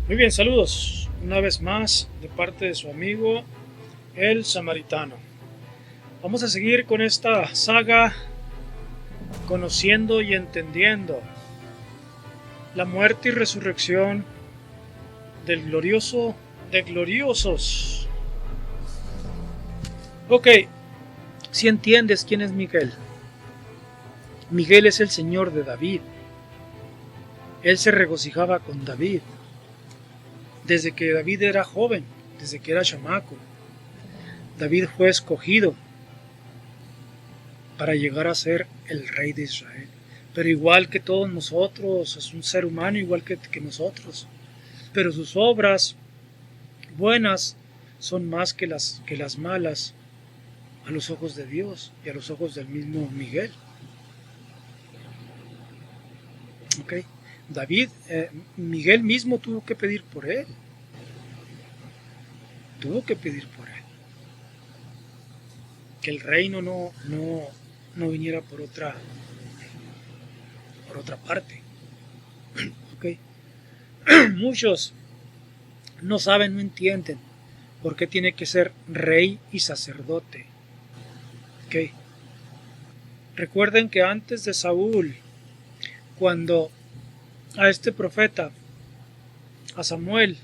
Muy bien, saludos una vez más de parte de su amigo el Samaritano. Vamos a seguir con esta saga conociendo y entendiendo la muerte y resurrección del glorioso de gloriosos. Ok, si entiendes quién es Miguel. Miguel es el Señor de David. Él se regocijaba con David. Desde que David era joven, desde que era chamaco, David fue escogido para llegar a ser el rey de Israel. Pero igual que todos nosotros, es un ser humano igual que nosotros. Pero sus obras buenas son más que las malas a los ojos de Dios y a los ojos del mismo Miguel. Okay. David, Miguel mismo tuvo que pedir por él. Tuvo que pedir por él. Que el reino no viniera por otra parte. Okay. Muchos no saben, no entienden por qué tiene que ser rey y sacerdote. Okay. Recuerden que antes de Saúl, cuando a este profeta, a Samuel,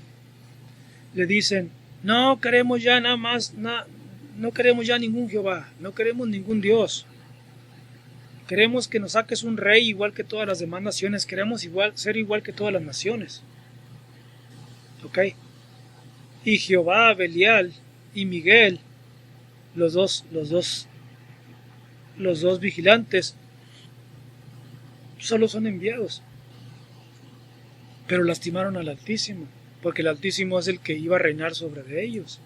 le dicen, no queremos ya nada más, no queremos ya ningún Jehová, no queremos ningún Dios. Queremos que nos saques un rey igual que todas las demás naciones, queremos ser igual que todas las naciones. Ok. Y Jehová, Belial y Miguel, los dos vigilantes, solo son enviados. Pero lastimaron al Altísimo, porque el Altísimo es el que iba a reinar sobre de ellos.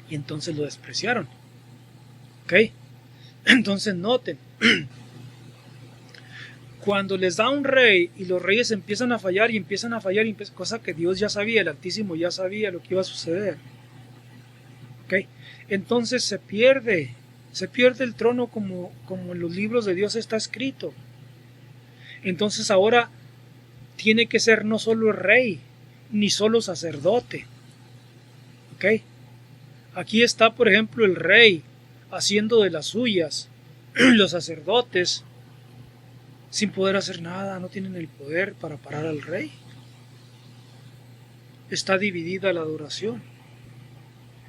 Y entonces lo despreciaron. ¿Ok? Entonces noten, cuando les da un rey y los reyes empiezan a fallar, cosa que Dios ya sabía, el Altísimo ya sabía lo que iba a suceder. ¿Ok? Entonces se pierde el trono como en los libros de Dios está escrito. Entonces ahora tiene que ser no solo rey, ni solo sacerdote. ¿Ok? Aquí está, por ejemplo, el rey haciendo de las suyas. Los sacerdotes, sin poder hacer nada, no tienen el poder para parar al rey. Está dividida la adoración.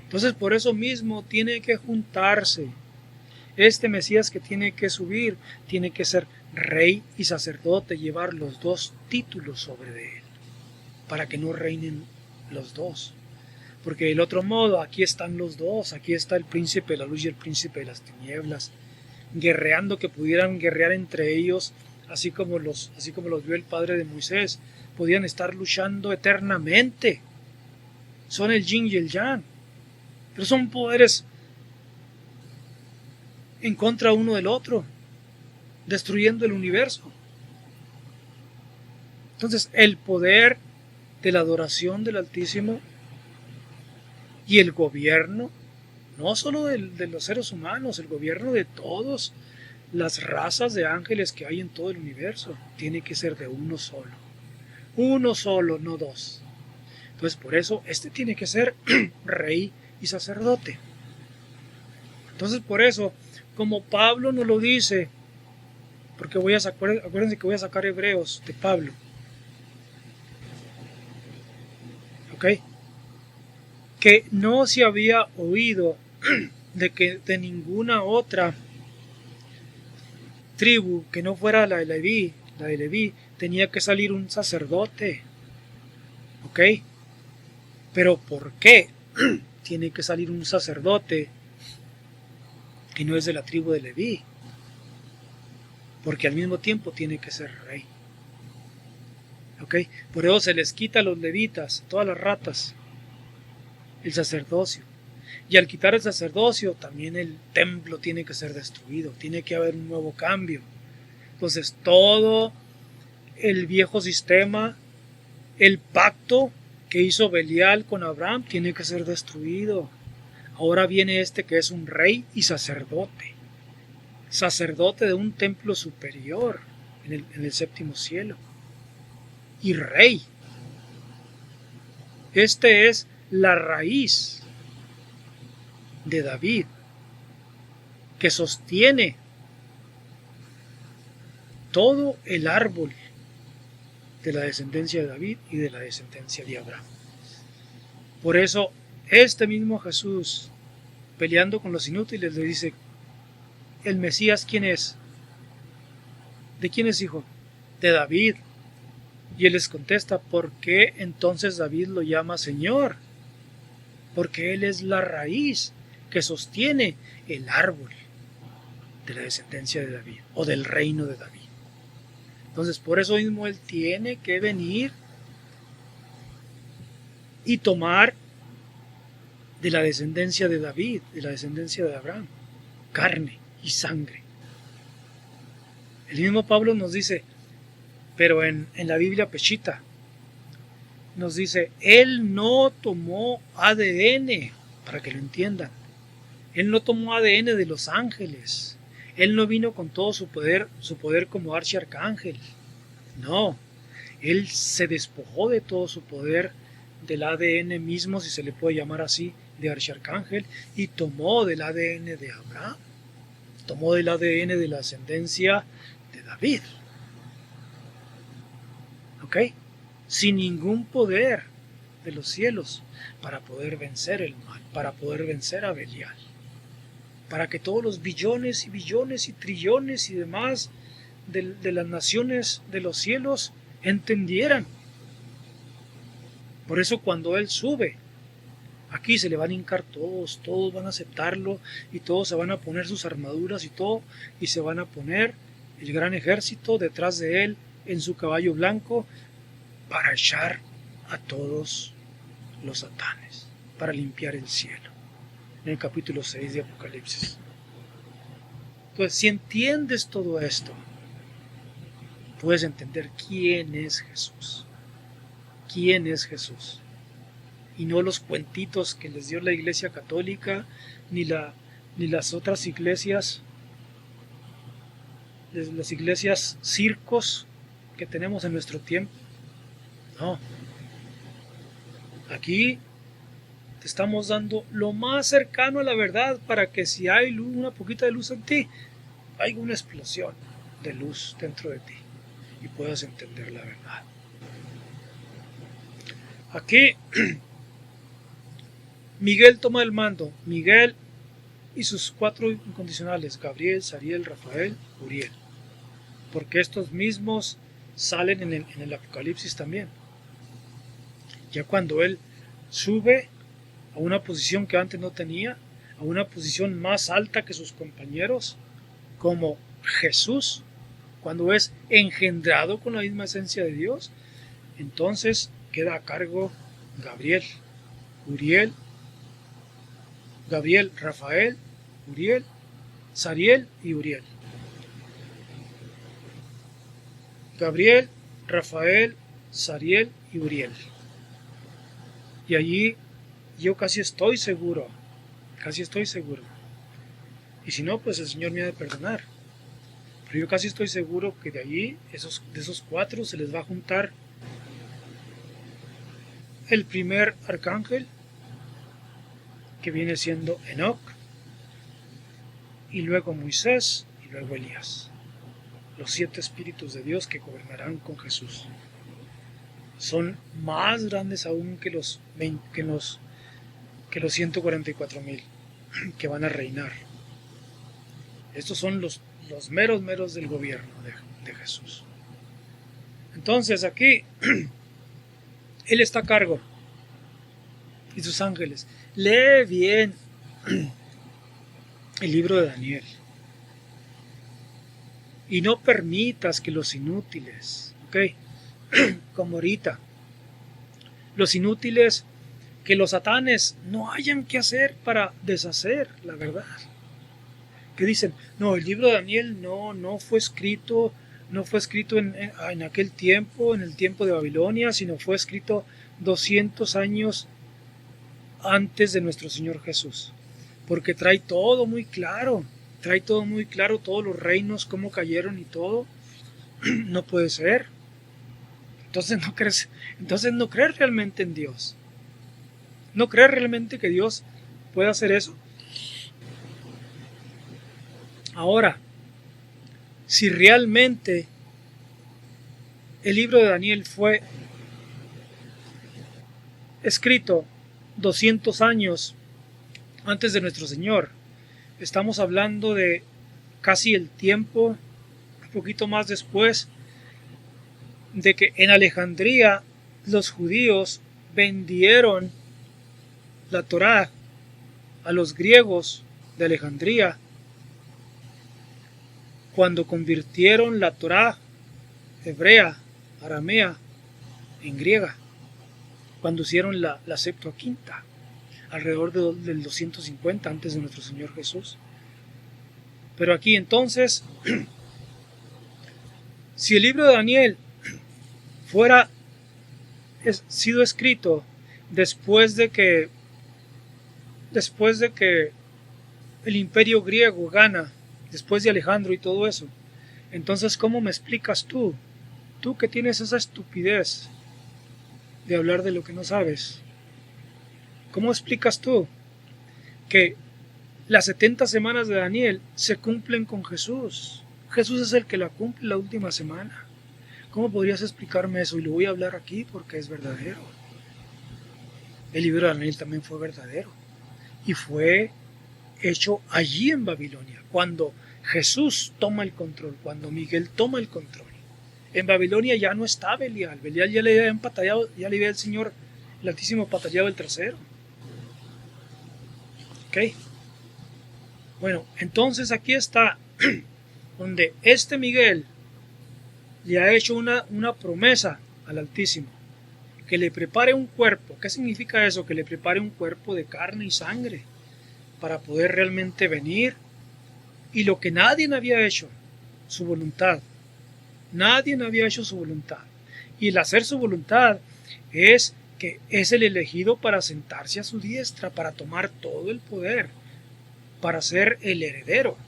Entonces, por eso mismo tiene que juntarse. Este Mesías que tiene que subir, tiene que ser rey y sacerdote, llevar los dos títulos sobre de él, para que no reinen los dos. Porque del otro modo, aquí están los dos, aquí está el príncipe de la luz y el príncipe de las tinieblas, guerreando, que pudieran guerrear entre ellos, así como los vio el padre de Moisés, podían estar luchando eternamente. Son el yin y el yang, pero son poderes en contra uno del otro, destruyendo el universo. Entonces, el poder de la adoración del Altísimo y el gobierno, no solo de los seres humanos, el gobierno de todas las razas de ángeles que hay en todo el universo, tiene que ser de uno solo, no dos. Entonces, por eso, este tiene que ser rey y sacerdote. Entonces, por eso, como Pablo nos lo dice, porque acuérdense que voy a sacar Hebreos de Pablo. ¿Ok? Que no se había oído de que de ninguna otra tribu que no fuera la de Leví, tenía que salir un sacerdote. ¿Ok? Pero ¿por qué tiene que salir un sacerdote que no es de la tribu de Leví? Porque al mismo tiempo tiene que ser rey. ¿Ok? Por eso se les quita a los levitas, a todas las ratas, el sacerdocio. Y al quitar el sacerdocio, también el templo tiene que ser destruido, tiene que haber un nuevo cambio. Entonces todo el viejo sistema, el pacto que hizo Belial con Abraham, tiene que ser destruido. Ahora viene este que es un rey y sacerdote de un templo superior en el séptimo cielo, y rey. Este es la raíz de David, que sostiene todo el árbol de la descendencia de David y de la descendencia de Abraham. Por eso, este mismo Jesús, peleando con los inútiles, le dice: ¿el Mesías quién es? ¿De quién es hijo? De David. Y él les contesta: ¿por qué entonces David lo llama Señor? Porque él es la raíz que sostiene el árbol de la descendencia de David, o del reino de David. Entonces, por eso mismo él tiene que venir y tomar de la descendencia de David, de la descendencia de Abraham, carne y sangre. El mismo Pablo nos dice, pero en la Biblia Peshita, nos dice: él no tomó ADN, para que lo entiendan. Él no tomó ADN de los ángeles. Él no vino con todo su poder como archiarcángel. No, él se despojó de todo su poder, del ADN mismo, si se le puede llamar así, de archiarcángel, y tomó del ADN de Abraham, tomó del ADN de la ascendencia de David. ¿Ok? Sin ningún poder de los cielos para poder vencer el mal, para poder vencer a Belial, para que todos los billones y billones y trillones y demás de las naciones de los cielos entendieran. Por eso cuando él sube, aquí se le van a hincar todos van a aceptarlo, y todos se van a poner sus armaduras y todo, y se van a poner el gran ejército detrás de él en su caballo blanco para echar a todos los satanes, para limpiar el cielo. En el capítulo 6 de Apocalipsis. Entonces, si entiendes todo esto, puedes entender quién es Jesús. ¿Quién es Jesús? Y no los cuentitos que les dio la Iglesia Católica, ni las otras iglesias, las iglesias circos que tenemos en nuestro tiempo. No. Aquí te estamos dando lo más cercano a la verdad, para que si hay luz, una poquita de luz en ti, hay una explosión de luz dentro de ti y puedas entender la verdad. Aquí Miguel toma el mando. Miguel y sus 4 incondicionales: Gabriel, Sariel, Rafael, Uriel. Porque estos mismos salen en el Apocalipsis también. Ya cuando él sube a una posición que antes no tenía, a una posición más alta que sus compañeros, como Jesús, cuando es engendrado con la misma esencia de Dios, entonces queda a cargo Gabriel, Rafael, Uriel, Sariel y Uriel. Gabriel, Rafael, Sariel y Uriel. Y allí yo casi estoy seguro. Y si no, pues el Señor me ha de perdonar. Pero yo casi estoy seguro que de allí, de esos 4, se les va a juntar el primer arcángel, que viene siendo Enoc, y luego Moisés, y luego Elías. Los 7 espíritus de Dios que gobernarán con Jesús. Son más grandes aún que los 144,000 que van a reinar. Estos son los meros del gobierno de Jesús. Entonces aquí Él está a cargo, y sus ángeles. Lee bien el libro de Daniel y no permitas que los inútiles, como ahorita, los inútiles, que los satanes no hayan que hacer para deshacer la verdad. Que dicen: no, el libro de Daniel no fue escrito en aquel tiempo, en el tiempo de Babilonia, sino fue escrito 200 años antes de nuestro Señor Jesús, porque trae todo muy claro, todos los reinos, cómo cayeron y todo. No puede ser. Entonces no crees realmente en Dios. ¿No crees realmente que Dios puede hacer eso? Ahora, si realmente el libro de Daniel fue escrito 200 años antes de nuestro Señor, estamos hablando de casi el tiempo, un poquito más después, de que en Alejandría los judíos vendieron la Torá a los griegos de Alejandría cuando convirtieron la Torá hebrea, aramea, en griega, cuando hicieron la Septuaginta, alrededor del 250 antes de nuestro Señor Jesús. Pero aquí entonces, si el libro de Daniel fuera sido escrito después de que el imperio griego gana, después de Alejandro y todo eso, entonces ¿cómo me explicas tú que tienes esa estupidez de hablar de lo que no sabes? ¿Cómo explicas tú que las 70 semanas de Daniel se cumplen con Jesús? Jesús es el que la cumple la última semana. ¿Cómo podrías explicarme eso? Y lo voy a hablar aquí porque es verdadero. El libro de Daniel también fue verdadero y fue hecho allí en Babilonia, cuando Jesús toma el control, cuando Miguel toma el control. En Babilonia ya no está Belial. Belial ya le habían patallado, ya le había el Señor, el Altísimo, patallado el trasero. ¿Ok? Bueno, entonces aquí está donde este Miguel le ha hecho una promesa al Altísimo, que le prepare un cuerpo. ¿Qué significa eso? Que le prepare un cuerpo de carne y sangre para poder realmente venir. Y lo que nadie había hecho, su voluntad. Nadie había hecho su voluntad. Y el hacer su voluntad es que es el elegido para sentarse a su diestra, para tomar todo el poder, para ser el heredero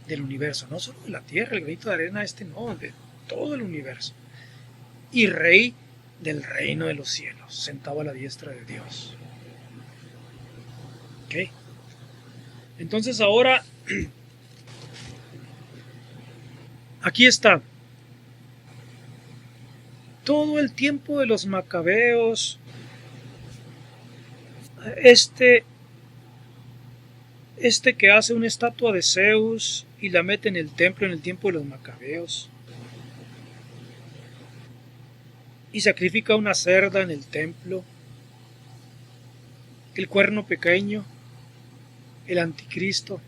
del universo, no solo de la tierra, el granito de arena no, de todo el universo. Y rey del reino de los cielos, sentado a la diestra de Dios. ¿Ok? Entonces ahora, aquí está. Todo el tiempo de los macabeos, este que hace una estatua de Zeus y la mete en el templo en el tiempo de los macabeos, y sacrifica una cerda en el templo, el cuerno pequeño, el anticristo,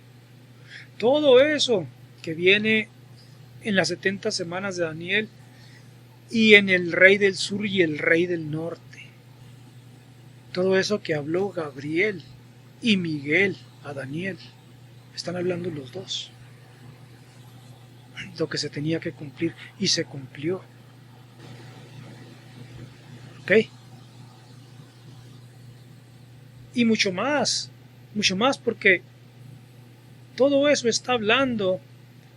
todo eso que viene en las 70 semanas de Daniel y en el rey del sur y el rey del norte, todo eso que habló Gabriel y Miguel a Daniel, están hablando los dos, lo que se tenía que cumplir y se cumplió. ¿Ok? Y mucho más porque todo eso está hablando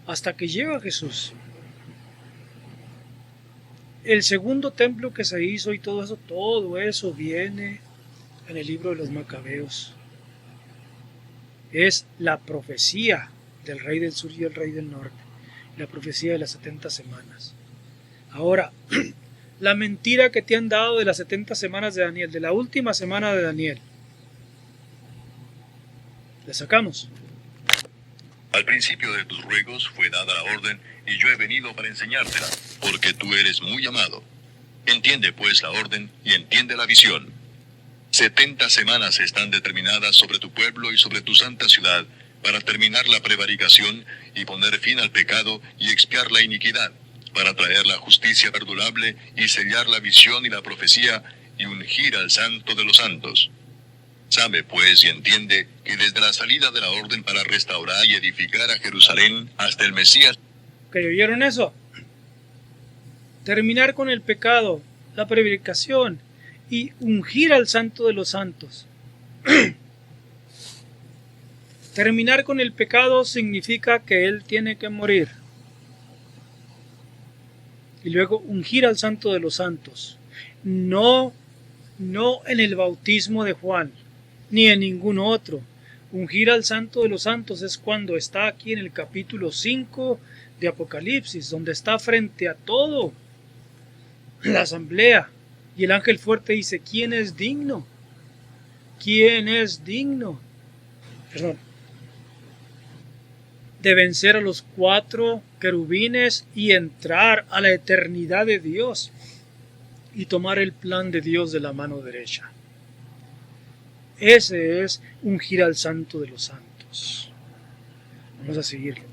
hasta que llega Jesús. El segundo templo que se hizo y todo eso viene en el libro de los Macabeos. Es la profecía del rey del sur y el rey del norte, la profecía de las 70 semanas. Ahora, la mentira que te han dado de las 70 semanas de Daniel, de la última semana de Daniel, la sacamos. Al principio de tus ruegos fue dada la orden, y yo he venido para enseñártela, porque tú eres muy amado. Entiende pues la orden y entiende la visión. 70 semanas están determinadas sobre tu pueblo y sobre tu santa ciudad, para terminar la prevaricación y poner fin al pecado y expiar la iniquidad, para traer la justicia perdurable y sellar la visión y la profecía y ungir al santo de los santos. Sabe pues y entiende que desde la salida de la orden para restaurar y edificar a Jerusalén hasta el Mesías. ¿Que oyeron eso? Terminar con el pecado, la prevaricación y ungir al santo de los santos. Terminar con el pecado significa que él tiene que morir. Y luego ungir al santo de los santos. No no en el bautismo de Juan, ni en ningún otro. Ungir al Santo de los Santos es cuando está aquí en el capítulo 5 de Apocalipsis, donde está frente a todo la asamblea. Y el ángel fuerte dice, ¿quién es digno? ¿Quién es digno? De vencer a los 4 querubines y entrar a la eternidad de Dios y tomar el plan de Dios de la mano derecha. Ese es ungir al Santo de los Santos. Vamos a seguirlo.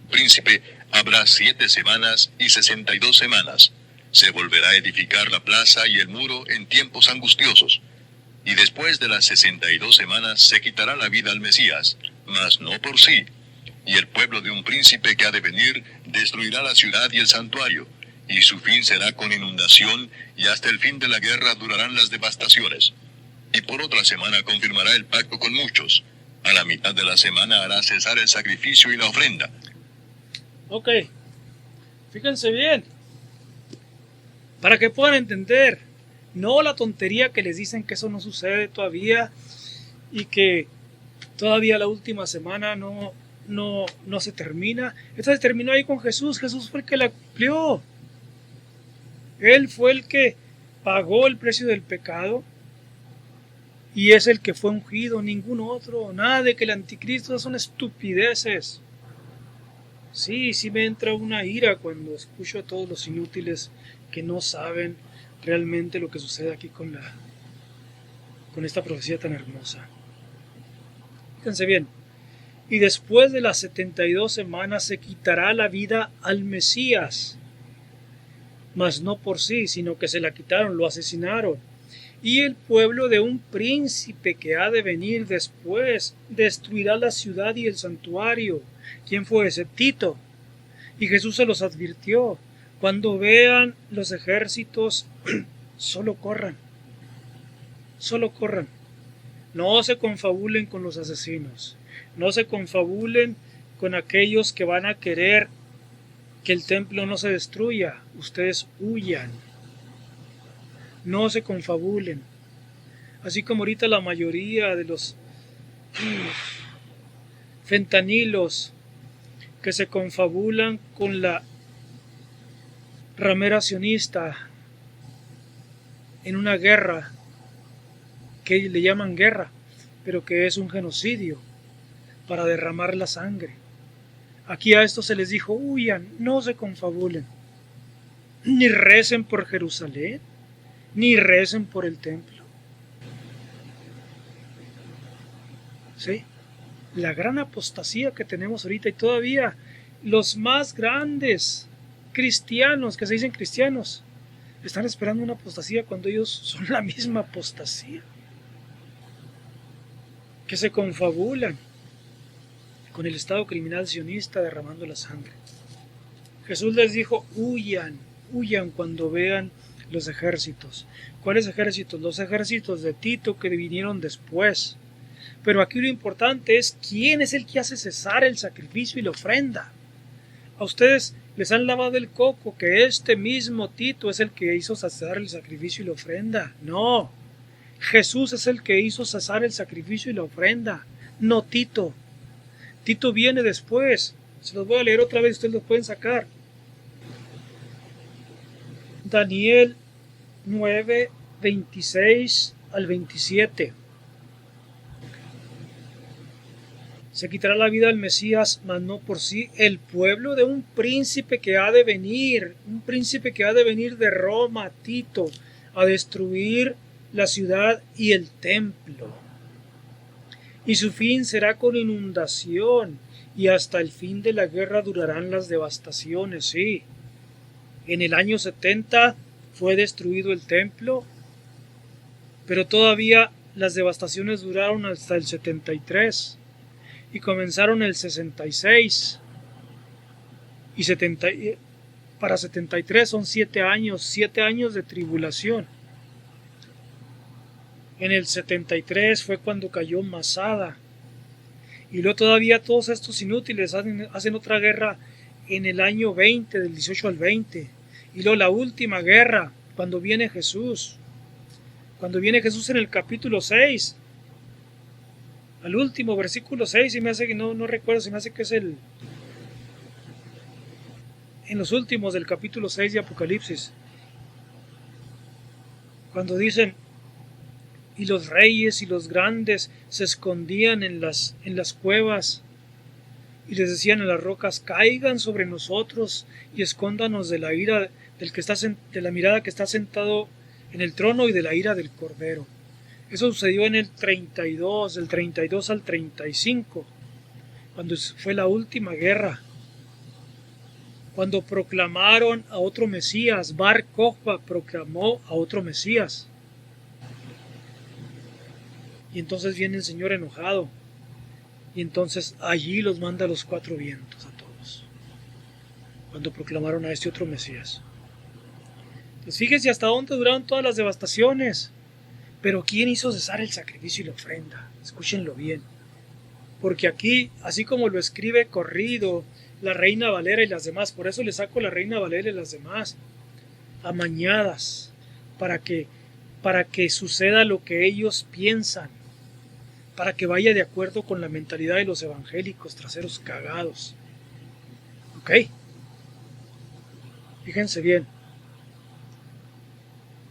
Príncipe, habrá 7 semanas y 62 semanas. Se volverá a edificar la plaza y el muro en tiempos angustiosos. Y después de las 62 semanas se quitará la vida al Mesías, mas no por sí. Y el pueblo de un príncipe que ha de venir destruirá la ciudad y el santuario, y su fin será con inundación, y hasta el fin de la guerra durarán las devastaciones. Y por otra semana confirmará el pacto con muchos. A la mitad de la semana hará cesar el sacrificio y la ofrenda. Ok, fíjense bien, para que puedan entender, no la tontería que les dicen que eso no sucede todavía y que todavía la última semana no se termina. Esta se terminó ahí con Jesús. Jesús fue el que la cumplió. Él fue el que pagó el precio del pecado y es el que fue ungido, ningún otro. Nada de que el anticristo son estupideces. Sí me entra una ira cuando escucho a todos los inútiles que no saben realmente lo que sucede aquí con esta profecía tan hermosa. Fíjense bien. Y después de las 72 semanas se quitará la vida al Mesías, mas no por sí, sino que se la quitaron, lo asesinaron. Y el pueblo de un príncipe que ha de venir después destruirá la ciudad y el santuario. ¿Quién fue ese? Tito. Y Jesús se los advirtió. Cuando vean los ejércitos, solo corran. Solo corran. No se confabulen con los asesinos. No se confabulen con aquellos que van a querer que el templo no se destruya. Ustedes huyan. No se confabulen. Así como ahorita la mayoría de los fentanilos que se confabulan con la ramera sionista en una guerra que le llaman guerra, pero que es un genocidio para derramar la sangre. Aquí a estos se les dijo, huyan, no se confabulen, ni recen por Jerusalén, ni recen por el templo. ¿Sí? La gran apostasía que tenemos ahorita, y todavía los más grandes cristianos, que se dicen cristianos, están esperando una apostasía cuando ellos son la misma apostasía, que se confabulan con el estado criminal sionista derramando la sangre. Jesús les dijo, huyan cuando vean los ejércitos. ¿Cuáles ejércitos? Los ejércitos de Tito que vinieron después. Pero aquí lo importante es quién es el que hace cesar el sacrificio y la ofrenda. A ustedes les han lavado el coco que este mismo Tito es el que hizo cesar el sacrificio y la ofrenda. No, Jesús es el que hizo cesar el sacrificio y la ofrenda, no Tito. Tito viene después. Se los voy a leer otra vez, ustedes los pueden sacar. Daniel 9, 26 al 27. Se quitará la vida al Mesías, mas no por sí, el pueblo de un príncipe que ha de venir, un príncipe que ha de venir de Roma, Tito, a destruir la ciudad y el templo. Y su fin será con inundación, y hasta el fin de la guerra durarán las devastaciones, sí. En el año 70 fue destruido el templo, pero todavía las devastaciones duraron hasta el 73. Y comenzaron el 66 y para 73 son 7 años de tribulación. En el 73 fue cuando cayó Masada. Y luego todavía todos estos inútiles hacen otra guerra en el año 20, del 18 al 20. Y luego la última guerra, cuando viene Jesús. Cuando viene Jesús en el capítulo 6, al último versículo 6, y me hace que no recuerdo, se me hace que es en los últimos del capítulo 6 de Apocalipsis, cuando dicen, y los reyes y los grandes se escondían en las cuevas y les decían a las rocas, caigan sobre nosotros y escóndanos de la ira de la mirada que está sentado en el trono y de la ira del Cordero. Eso sucedió en el 32, del 32 al 35, cuando fue la última guerra, cuando proclamaron a otro Mesías. Bar Kokhba proclamó a otro Mesías. Y entonces viene el Señor enojado. Y entonces allí los manda a los 4 vientos a todos. Cuando proclamaron a este otro Mesías. Pues fíjense hasta dónde duraron todas las devastaciones. Pero ¿quién hizo cesar el sacrificio y la ofrenda? Escúchenlo bien. Porque aquí, así como lo escribe corrido la Reina Valera y las demás, por eso le saco la Reina Valera y las demás, amañadas, para que suceda lo que ellos piensan, para que vaya de acuerdo con la mentalidad de los evangélicos, traseros cagados. ¿Ok? Fíjense bien.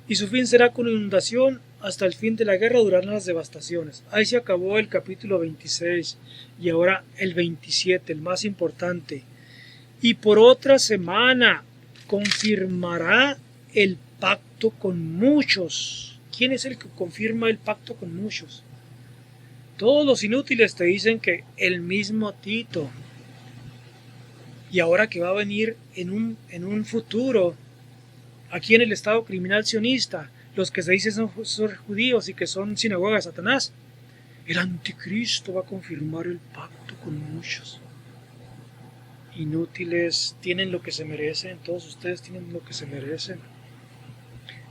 Y su fin será con inundación, hasta el fin de la guerra durarán las devastaciones. Ahí se acabó el capítulo 26 y ahora el 27, el más importante. Y por otra semana confirmará el pacto con muchos. ¿Quién es el que confirma el pacto con muchos? Todos los inútiles te dicen que el mismo Tito. Y ahora que va a venir en un futuro, aquí en el Estado criminal sionista, los que se dicen son judíos y que son sinagoga de Satanás, el anticristo va a confirmar el pacto con muchos. Inútiles, tienen lo que se merecen, todos ustedes tienen lo que se merecen.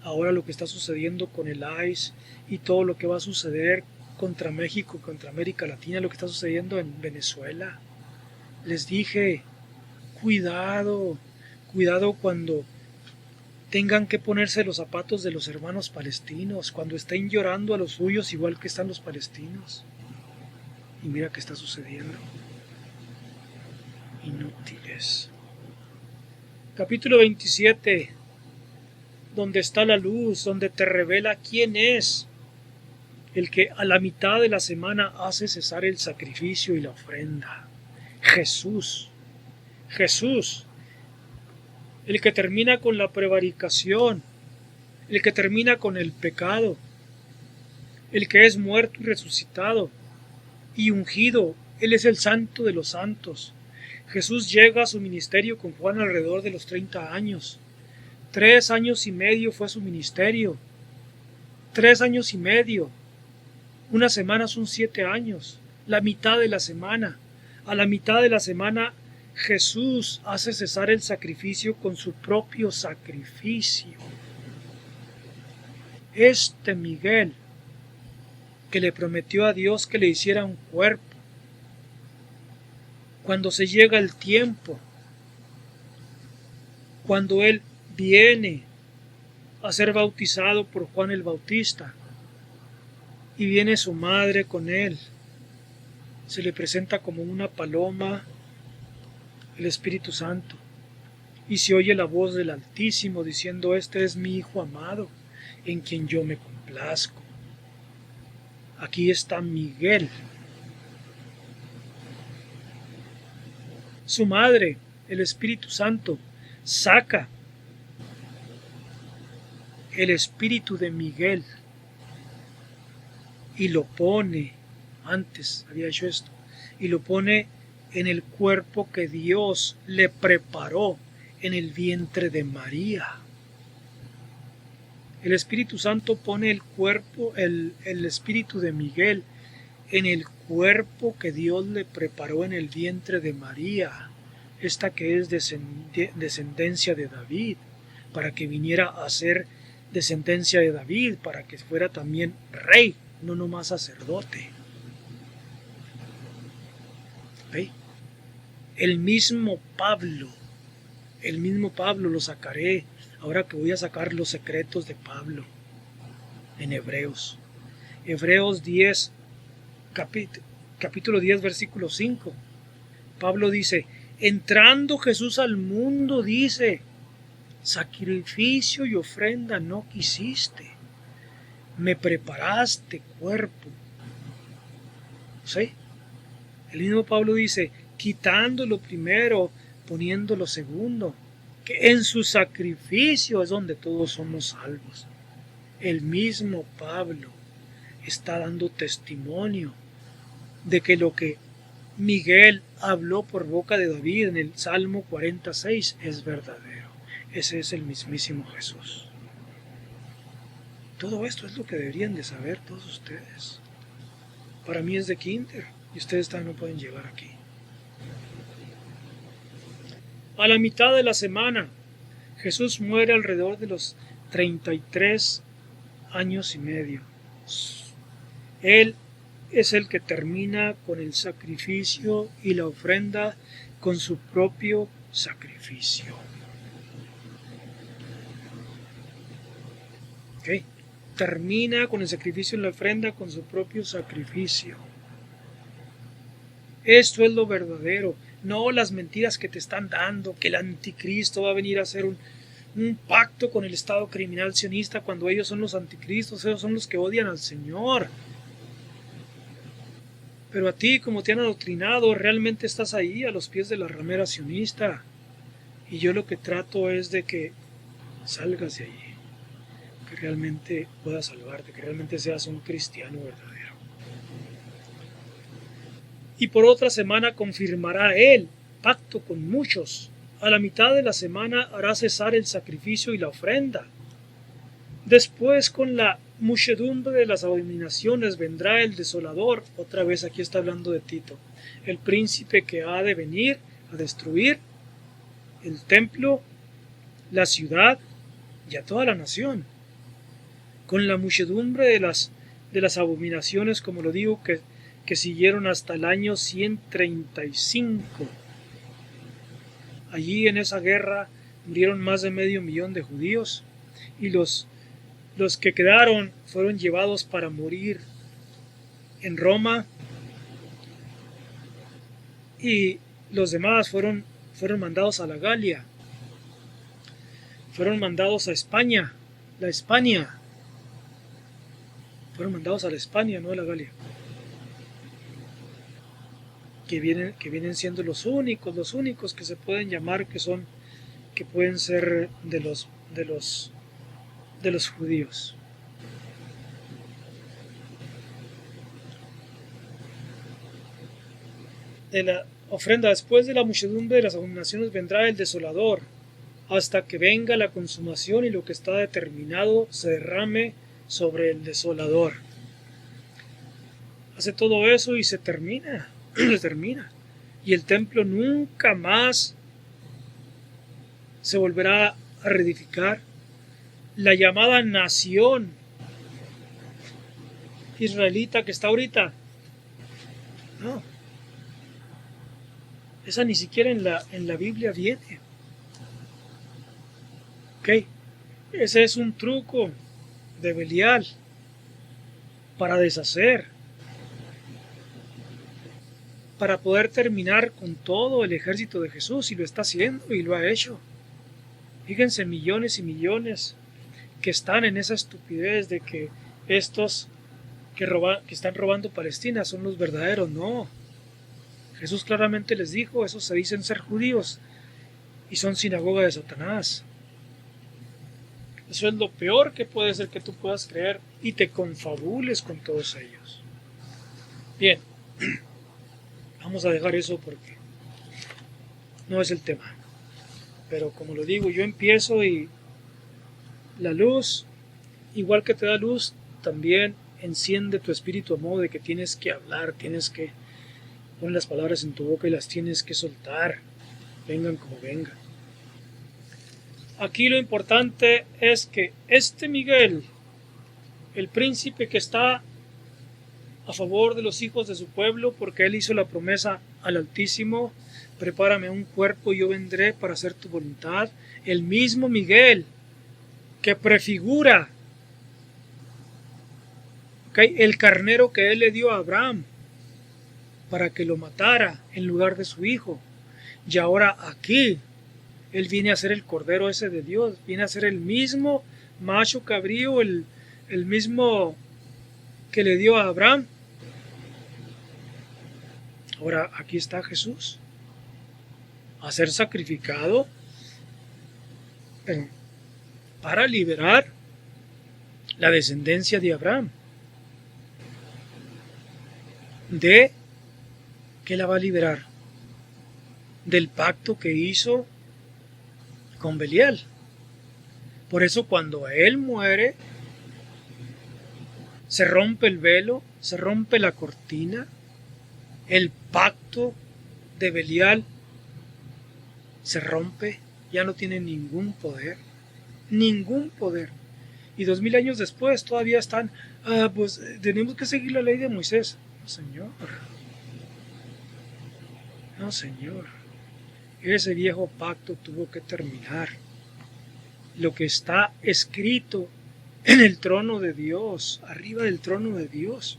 Ahora lo que está sucediendo con el ICE y todo lo que va a suceder contra México, contra América Latina, lo que está sucediendo en Venezuela. Les dije, cuidado cuando tengan que ponerse los zapatos de los hermanos palestinos, cuando estén llorando a los suyos igual que están los palestinos. Y mira qué está sucediendo. Inútiles. Capítulo 27, donde está la luz, donde te revela quién es el que a la mitad de la semana hace cesar el sacrificio y la ofrenda. Jesús. El que termina con la prevaricación, el que termina con el pecado, el que es muerto y resucitado y ungido. Él es el santo de los santos. Jesús llega a su ministerio con Juan alrededor de los 30 años. 3 años y medio fue su ministerio. 3 años y medio. Una semana son 7 años. La mitad de la semana. A la mitad de la semana Jesús hace cesar el sacrificio con su propio sacrificio. Este Miguel, que le prometió a Dios que le hiciera un cuerpo, cuando se llega el tiempo, cuando él viene a ser bautizado por Juan el Bautista y viene su madre con él, se le presenta como una paloma el Espíritu Santo y se oye la voz del Altísimo diciendo: este es mi Hijo amado en quien yo me complazco. Aquí está Miguel. Su madre, el Espíritu Santo, saca el espíritu de Miguel y lo pone, antes había hecho esto, y lo pone en el cuerpo que Dios le preparó en el vientre de María. El Espíritu Santo pone el cuerpo, el espíritu de Miguel en el cuerpo que Dios le preparó en el vientre de María, esta que es descendencia de David, para que viniera a ser descendencia de David, para que fuera también rey, no nomás sacerdote. ¿Ve? El mismo Pablo, lo sacaré, ahora que voy a sacar los secretos de Pablo. en Hebreos. Hebreos 10, capítulo 10, versículo 5. Pablo dice, entrando Jesús al mundo, dice, sacrificio y ofrenda no quisiste, me preparaste cuerpo. ¿Sí? El mismo Pablo dice, quitando lo primero, poniendo lo segundo, que en su sacrificio es donde todos somos salvos. El mismo Pablo está dando testimonio de que lo que Miguel habló por boca de David en el Salmo 46 es verdadero. Ese es el mismísimo Jesús. Todo esto es lo que deberían de saber todos ustedes. Para mí es de kinder y ustedes también no pueden llegar aquí. A la mitad de la semana, Jesús muere alrededor de los 33 años y medio. Él es el que termina con el sacrificio y la ofrenda con su propio sacrificio. ¿Okay? Termina con el sacrificio y la ofrenda con su propio sacrificio. Esto es lo verdadero, no las mentiras que te están dando, que el anticristo va a venir a hacer un pacto con el Estado criminal sionista cuando ellos son los anticristos, ellos son los que odian al Señor. Pero a ti, como te han adoctrinado, realmente estás ahí a los pies de la ramera sionista. Y yo lo que trato es de que salgas de allí, que realmente puedas salvarte, que realmente seas un cristiano verdadero. Y por otra semana confirmará él pacto con muchos. A la mitad de la semana hará cesar el sacrificio y la ofrenda. Después, con la muchedumbre de las abominaciones, vendrá el desolador. Otra vez aquí está hablando de Tito, el príncipe que ha de venir a destruir el templo, la ciudad y a toda la nación. Con la muchedumbre de las abominaciones, como lo digo, que siguieron hasta el año 135. Allí en esa guerra murieron más de 500,000 de judíos y los que quedaron fueron llevados para morir en Roma y los demás fueron mandados a la Galia, fueron mandados a España, fueron mandados a la España, no a la Galia. Que vienen siendo los únicos que se pueden llamar que pueden ser de los judíos. De la ofrenda, después de la muchedumbre de las abominaciones vendrá el desolador, hasta que venga la consumación y lo que está determinado se derrame sobre el desolador. Hace todo eso y se termina. Y el templo nunca más se volverá a reedificar. La llamada nación israelita que está ahorita, no, esa ni siquiera en la Biblia viene. ¿Ok? Ese es un truco de Belial para deshacer, para poder terminar con todo el ejército de Jesús, y lo está haciendo y lo ha hecho. Fíjense, millones y millones que están en esa estupidez de que estos que están robando Palestina son los verdaderos. No, Jesús claramente les dijo, esos se dicen ser judíos y son sinagoga de Satanás. Eso es lo peor que puede ser que tú puedas creer y te confabules con todos ellos. Bien, vamos a dejar eso porque no es el tema. Pero como lo digo, yo empiezo y la luz, igual que te da luz, también enciende tu espíritu a modo de que tienes que hablar, tienes que poner las palabras en tu boca y las tienes que soltar, vengan como vengan. Aquí lo importante es que este Miguel, el príncipe que está a favor de los hijos de su pueblo, porque él hizo la promesa al Altísimo, prepárame un cuerpo y yo vendré para hacer tu voluntad. El mismo Miguel que prefigura ¿Ok? El carnero que él le dio a Abraham para que lo matara en lugar de su hijo. Y ahora aquí él viene a ser el cordero ese de Dios, viene a ser el mismo macho cabrío, el mismo que le dio a Abraham. Ahora aquí está Jesús a ser sacrificado para liberar la descendencia de Abraham. ¿De qué la va a liberar? Del pacto que hizo con Belial. Por eso cuando él muere, se rompe el velo, se rompe la cortina, el pacto de Belial se rompe, ya no tiene ningún poder, ningún poder. Y 2000 años después todavía están, pues tenemos que seguir la ley de Moisés. No, señor. No, señor. Ese viejo pacto tuvo que terminar. Lo que está escrito en el trono de Dios, arriba del trono de Dios,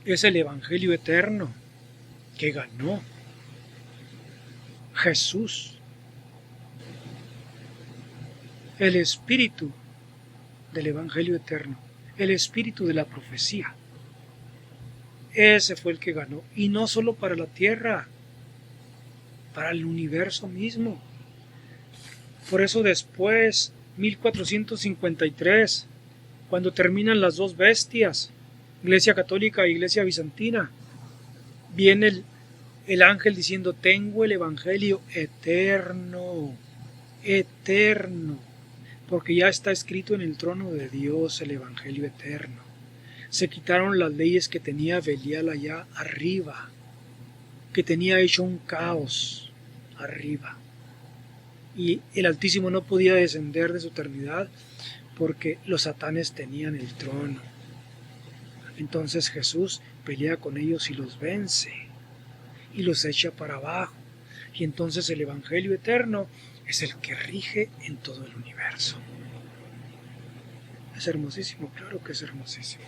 es el Evangelio eterno que ganó Jesús. El espíritu del Evangelio eterno, el espíritu de la profecía. Ese fue el que ganó. Y no solo para la tierra, para el universo mismo. Por eso después, 1453, cuando terminan las dos bestias, Iglesia Católica e Iglesia Bizantina, viene el ángel diciendo: tengo el Evangelio eterno, eterno, porque ya está escrito en el trono de Dios el Evangelio eterno. Se quitaron las leyes que tenía Belial allá arriba, que tenía hecho un caos arriba. Y el Altísimo no podía descender de su eternidad porque los satanes tenían el trono. Entonces Jesús pelea con ellos y los vence y los echa para abajo. Y entonces el Evangelio eterno es el que rige en todo el universo. Es hermosísimo, claro que es hermosísimo.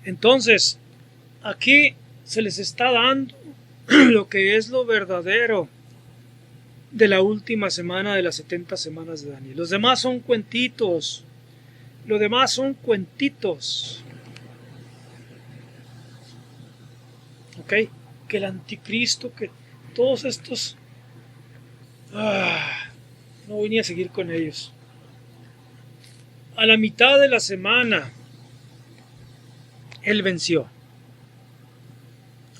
Entonces, aquí se les está dando lo que es lo verdadero de la última semana de las 70 semanas de Daniel. Los demás son cuentitos. Lo demás son cuentitos. ¿Ok? Que el anticristo, que todos estos... no voy ni a seguir con ellos. A la mitad de la semana, él venció.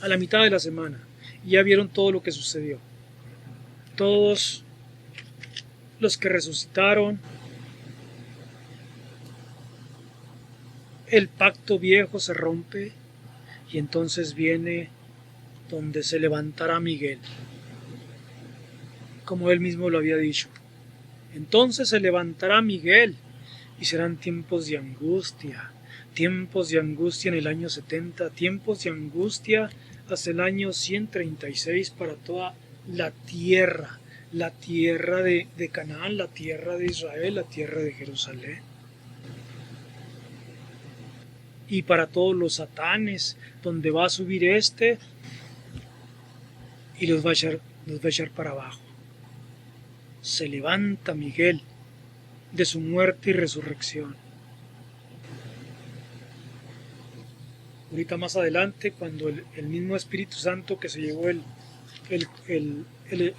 A la mitad de la semana. Y ya vieron todo lo que sucedió. Todos los que resucitaron, el pacto viejo se rompe y entonces viene donde se levantará Miguel, como él mismo lo había dicho. Entonces se levantará Miguel y serán tiempos de angustia en el año 70, tiempos de angustia hasta el año 136 para toda la tierra de Canaán, la tierra de Israel, la tierra de Jerusalén. Y para todos los satanes, donde va a subir y los va a echar para abajo. Se levanta Miguel de su muerte y resurrección. Ahorita más adelante, cuando el mismo Espíritu Santo que se llevó el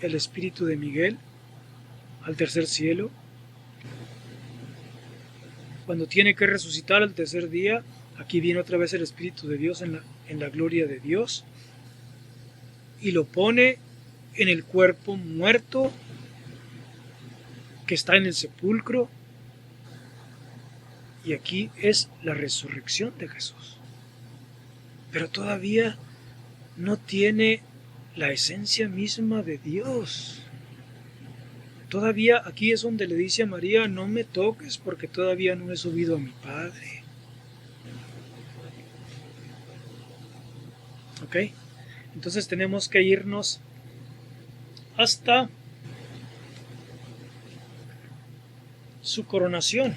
espíritu de Miguel al tercer cielo, cuando tiene que resucitar al tercer día, aquí viene otra vez el Espíritu de Dios en la gloria de Dios y lo pone en el cuerpo muerto que está en el sepulcro, y aquí es la resurrección de Jesús. Pero todavía no tiene la esencia misma de Dios. Todavía aquí es donde le dice a María: no me toques porque todavía no he subido a mi Padre. ¿Ok? Entonces tenemos que irnos hasta su coronación.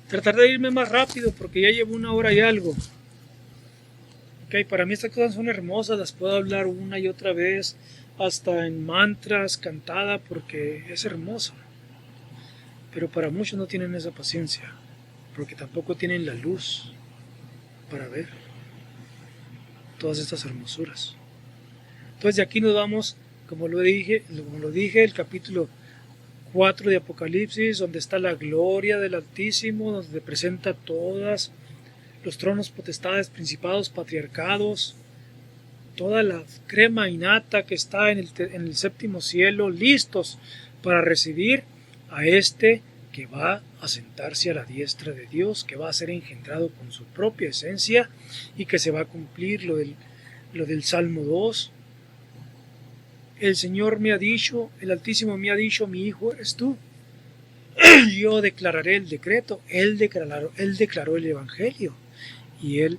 Tratar de irme más rápido porque ya llevo 1 hora y algo. Okay, para mí estas cosas son hermosas, las puedo hablar una y otra vez, hasta en mantras, cantada, porque es hermoso. Pero para muchos no tienen esa paciencia, porque tampoco tienen la luz para ver todas estas hermosuras. Entonces de aquí nos vamos, como lo dije, el capítulo 4 de Apocalipsis, donde está la gloria del Altísimo, donde presenta todas los tronos, potestades, principados, patriarcados, toda la crema innata que está en el séptimo cielo, listos para recibir a este que va a sentarse a la diestra de Dios, que va a ser engendrado con su propia esencia y que se va a cumplir lo del Salmo 2. El Señor me ha dicho, el Altísimo me ha dicho, mi hijo eres tú. Yo declararé el decreto. Él declaró el Evangelio. Y Él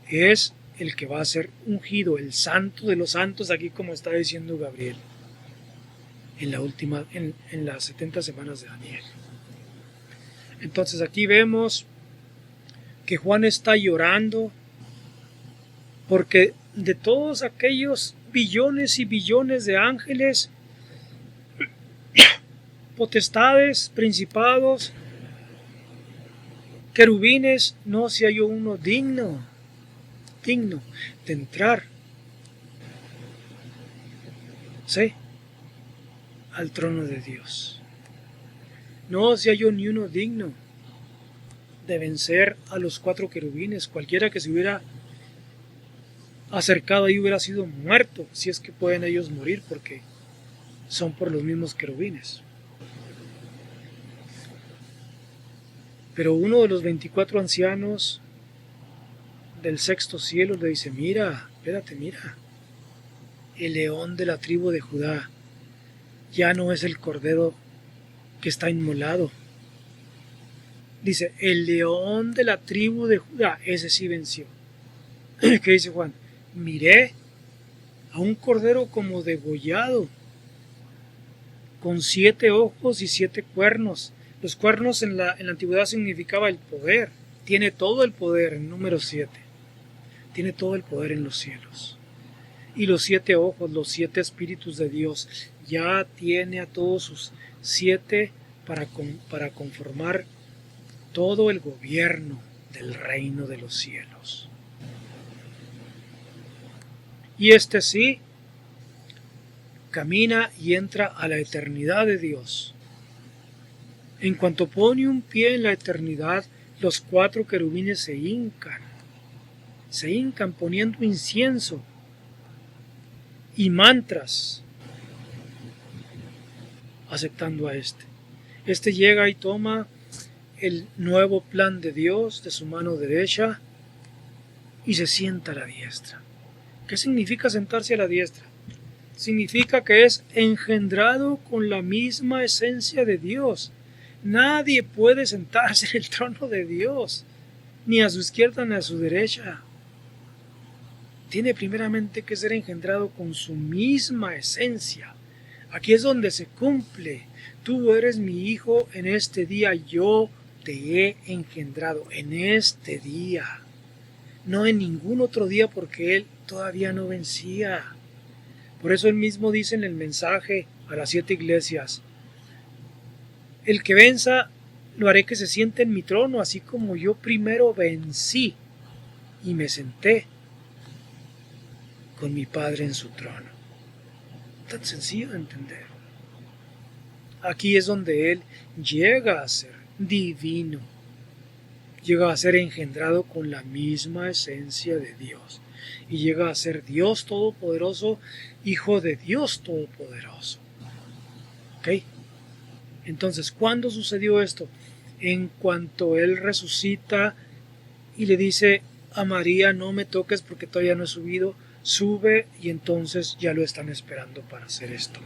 es el que va a ser ungido, el santo de los santos, aquí como está diciendo Gabriel, en las 70 semanas de Daniel. Entonces aquí vemos que Juan está llorando porque de todos aquellos billones y billones de ángeles, potestades, principados, querubines, no se halló uno digno de entrar, ¿sí?, al trono de Dios. No se halló ni uno digno de vencer a los 4 querubines. Cualquiera que se hubiera acercado ahí hubiera sido muerto, si es que pueden ellos morir, porque son por los mismos querubines. Pero uno de los 24 ancianos del sexto cielo le dice: mira, espérate, mira, el león de la tribu de Judá ya no es el cordero que está inmolado. Dice, el león de la tribu de Judá, ese sí venció. ¿Qué dice Juan? Miré a un cordero como degollado, con 7 ojos y 7 cuernos. Los cuernos en la antigüedad significaba el poder. Tiene todo el poder en número 7. Tiene todo el poder en los cielos. Y los 7 ojos, los 7 espíritus de Dios, ya tiene a todos sus 7 para conformar todo el gobierno del reino de los cielos. Y este sí camina y entra a la eternidad de Dios. En cuanto pone un pie en la eternidad, los 4 querubines se hincan poniendo incienso y mantras, aceptando a este. Este llega y toma el nuevo plan de Dios de su mano derecha y se sienta a la diestra. ¿Qué significa sentarse a la diestra? Significa que es engendrado con la misma esencia de Dios. Nadie puede sentarse en el trono de Dios, ni a su izquierda ni a su derecha. Tiene primeramente que ser engendrado con su misma esencia. Aquí es donde se cumple. Tú eres mi hijo, en este día yo te he engendrado. En este día. No en ningún otro día, porque Él todavía no vencía. Por eso Él mismo dice en el mensaje a las 7 iglesias: el que venza lo haré que se siente en mi trono, así como yo primero vencí y me senté con mi Padre en su trono. Tan sencillo de entender. Aquí es donde Él llega a ser divino, llega a ser engendrado con la misma esencia de Dios y llega a ser Dios Todopoderoso, Hijo de Dios Todopoderoso. ¿Ok? Entonces, ¿cuándo sucedió esto? En cuanto Él resucita y le dice a María: no me toques porque todavía no he subido. Sube, y entonces ya lo están esperando para hacer esto.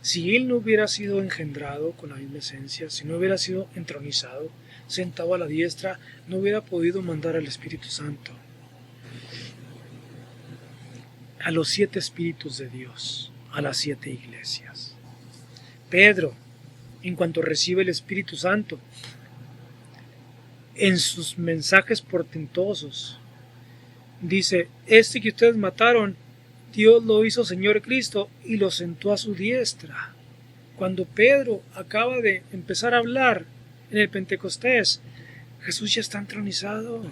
Si Él no hubiera sido engendrado con la misma esencia, si no hubiera sido entronizado, sentado a la diestra, no hubiera podido mandar al Espíritu Santo, a los 7 espíritus de Dios, a las 7 iglesias. Pedro, en cuanto recibe el Espíritu Santo, en sus mensajes portentosos, dice: este que ustedes mataron, Dios lo hizo Señor Cristo y lo sentó a su diestra. Cuando Pedro acaba de empezar a hablar en el Pentecostés, Jesús ya está entronizado.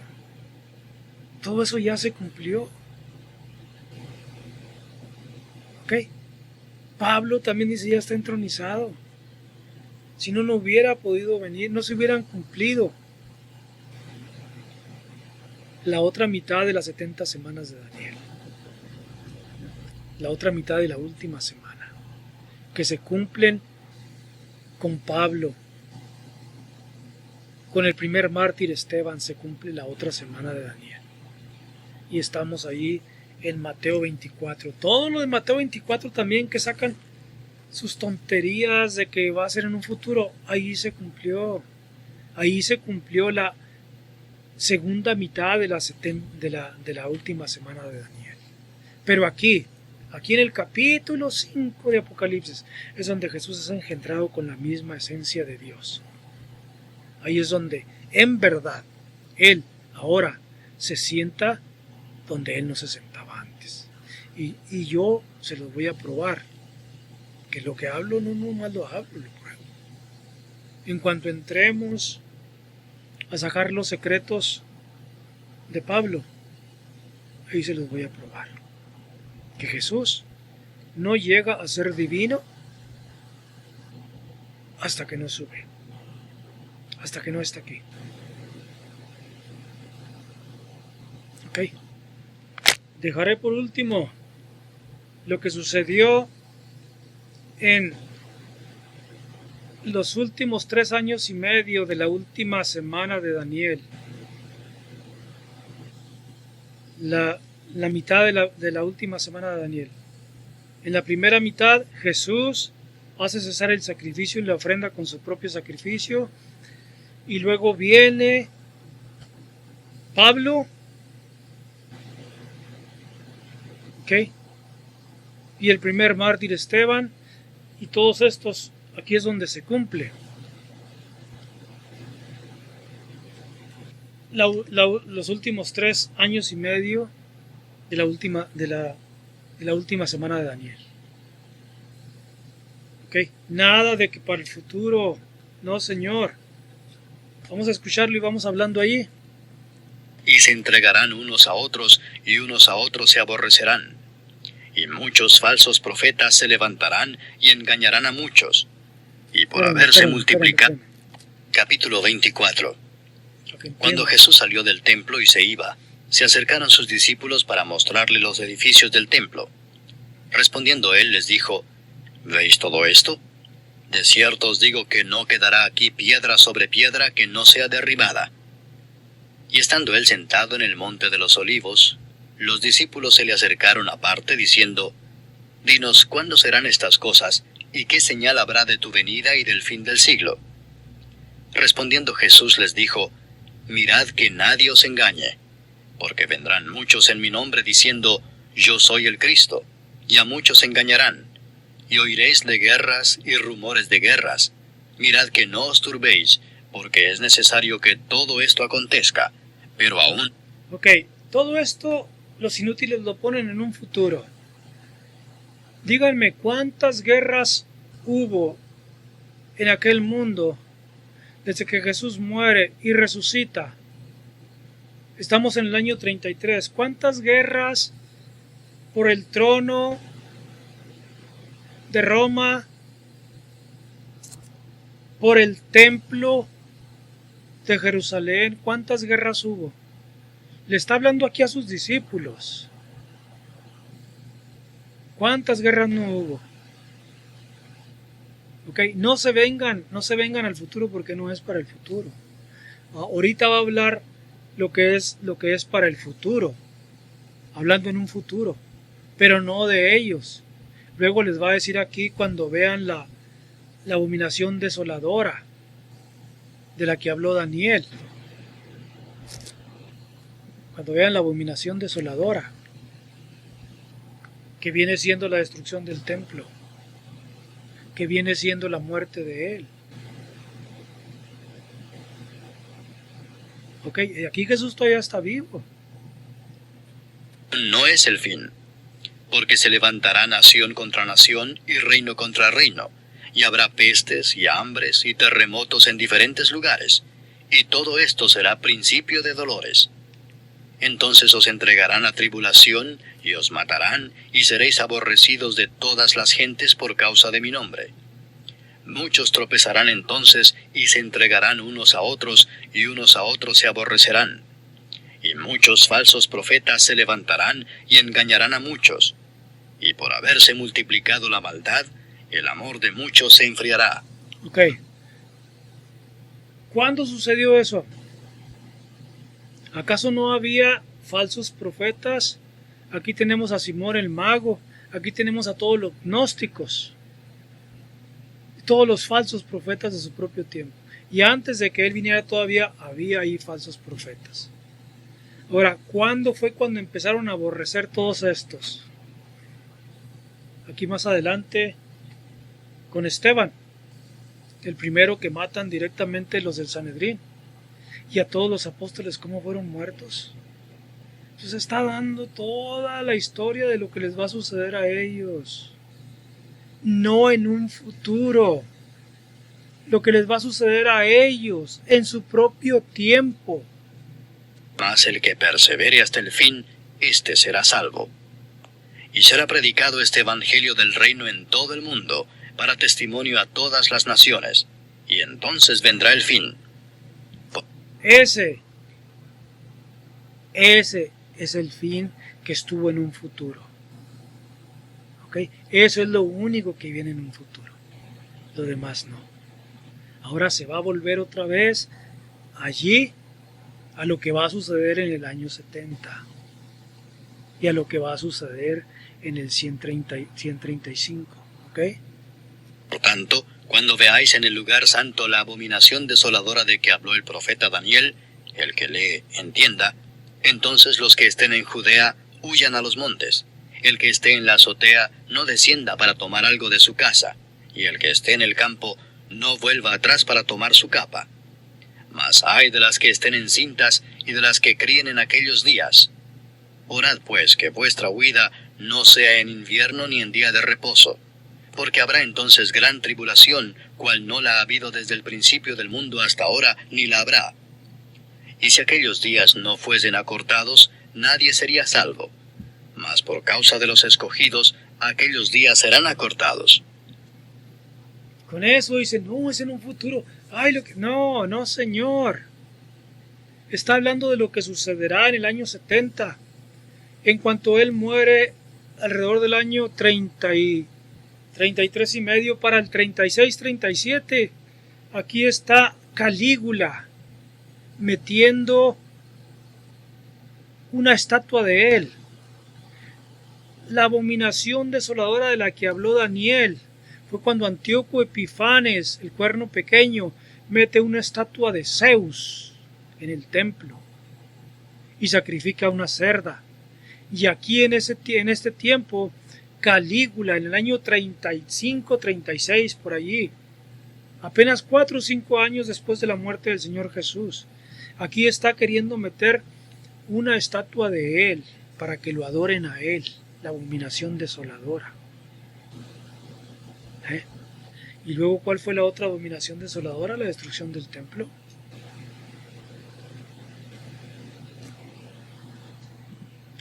Todo eso ya se cumplió. ¿Ok? Pablo también dice: ya está entronizado. Si no, no hubiera podido venir, no se hubieran cumplido la otra mitad de las 70 semanas de Daniel. La otra mitad de la última semana, que se cumplen con Pablo. Con el primer mártir Esteban se cumple la otra semana de Daniel. Y estamos ahí en Mateo 24. Todo lo de Mateo 24 también, que sacan sus tonterías de que va a ser en un futuro, ahí se cumplió. Ahí se cumplió la segunda mitad de la última semana de Daniel. Pero aquí en el capítulo 5 de Apocalipsis, es donde Jesús es engendrado con la misma esencia de Dios. Ahí es donde, en verdad, Él ahora se sienta donde Él no se sentaba antes. Y yo se los voy a probar, que lo que hablo no nomás lo hablo, lo pruebo. En cuanto entremos a sacar los secretos de Pablo, ahí se los voy a probar. Que Jesús no llega a ser divino hasta que no sube, hasta que no está aquí. Ok. Dejaré por último lo que sucedió en los últimos 3 años y medio de la última semana de Daniel. La mitad de la última semana de Daniel. En la primera mitad, Jesús hace cesar el sacrificio y la ofrenda con su propio sacrificio. Y luego viene Pablo. ¿Ok? Y el primer mártir Esteban. Y todos estos, aquí es donde se cumple los últimos 3 años y medio de la última semana de Daniel. ¿Ok? Nada de que para el futuro, no, Señor. Vamos a escucharlo y vamos hablando ahí. Y se entregarán unos a otros, y unos a otros se aborrecerán. Y muchos falsos profetas se levantarán y engañarán a muchos. Y por haberse multiplicado... Capítulo 24. Cuando Jesús salió del templo y se iba, se acercaron sus discípulos para mostrarle los edificios del templo. Respondiendo él les dijo: ¿Veis todo esto? De cierto os digo que no quedará aquí piedra sobre piedra que no sea derribada. Y estando él sentado en el monte de los olivos, los discípulos se le acercaron aparte diciendo: Dinos, ¿cuándo serán estas cosas? ¿Y qué señal habrá de tu venida y del fin del siglo? Respondiendo Jesús les dijo: Mirad que nadie os engañe, porque vendrán muchos en mi nombre diciendo: Yo soy el Cristo, y a muchos engañarán. Y oiréis de guerras y rumores de guerras. Mirad que no os turbéis, porque es necesario que todo esto acontezca, pero aún... Ok, todo esto los inútiles lo ponen en un futuro. Díganme, ¿cuántas guerras hubo en aquel mundo desde que Jesús muere y resucita? Estamos en el año 33. ¿Cuántas guerras por el trono de Roma, por el templo de Jerusalén? ¿Cuántas guerras hubo? Le está hablando aquí a sus discípulos. ¿Cuántas guerras no hubo? Okay, no se vengan al futuro, porque no es para el futuro. Ahorita va a hablar lo que es para el futuro, hablando en un futuro, pero no de ellos. Luego les va a decir aquí, cuando vean la abominación desoladora de la que habló Daniel. Cuando vean la abominación desoladora. que viene siendo la destrucción del templo, que viene siendo la muerte de él. Ok, aquí Jesús todavía está vivo. No es el fin, porque se levantará nación contra nación y reino contra reino, y habrá pestes y hambres y terremotos en diferentes lugares, y todo esto será principio de dolores. Entonces os entregarán a tribulación, y os matarán, y seréis aborrecidos de todas las gentes por causa de mi nombre. Muchos tropezarán entonces, y se entregarán unos a otros, y unos a otros se aborrecerán. Y muchos falsos profetas se levantarán, y engañarán a muchos. Y por haberse multiplicado la maldad, el amor de muchos se enfriará. Ok. ¿Cuándo sucedió eso? ¿Acaso no había falsos profetas? Aquí tenemos a Simón el mago, aquí tenemos a todos los gnósticos, todos los falsos profetas de su propio tiempo. Y antes de que él viniera todavía había ahí falsos profetas. Ahora, ¿cuándo fue cuando empezaron a aborrecer todos estos? Aquí más adelante, con Esteban, el primero que matan directamente los del Sanedrín. Y a todos los apóstoles, ¿cómo fueron muertos? Entonces está dando toda la historia de lo que les va a suceder a ellos. No en un futuro. Lo que les va a suceder a ellos en su propio tiempo. Mas el que persevere hasta el fin, éste será salvo. Y será predicado este evangelio del reino en todo el mundo, para testimonio a todas las naciones, y entonces vendrá el fin. Ese es el fin que estuvo en un futuro. ¿Ok? Eso es lo único que viene en un futuro. Lo demás no. Ahora se va a volver otra vez allí a lo que va a suceder en el año 70 y a lo que va a suceder en el 135. ¿Ok? Por tanto, cuando veáis en el lugar santo la abominación desoladora de que habló el profeta Daniel, el que lee entienda, entonces los que estén en Judea huyan a los montes. El que esté en la azotea no descienda para tomar algo de su casa, y el que esté en el campo no vuelva atrás para tomar su capa. Mas ay de las que estén encintas y de las que críen en aquellos días. Orad pues que vuestra huida no sea en invierno ni en día de reposo, porque habrá entonces gran tribulación, cual no la ha habido desde el principio del mundo hasta ahora, ni la habrá. Y si aquellos días no fuesen acortados, nadie sería salvo. Mas por causa de los escogidos, aquellos días serán acortados. Con eso dicen, no, es en un futuro. Ay, no, señor. Está hablando de lo que sucederá en el año 70. En cuanto él muere alrededor del año 33 y medio para el 36-37. Aquí está Calígula metiendo una estatua de él. La abominación desoladora de la que habló Daniel fue cuando Antíoco Epifanes, el cuerno pequeño, mete una estatua de Zeus en el templo y sacrifica una cerda. Y aquí en este tiempo, Calígula, en el año 35-36, por allí, apenas 4 o 5 años después de la muerte del Señor Jesús, aquí está queriendo meter una estatua de él para que lo adoren a él, la abominación desoladora. Y luego, ¿cuál fue la otra abominación desoladora? La destrucción del templo.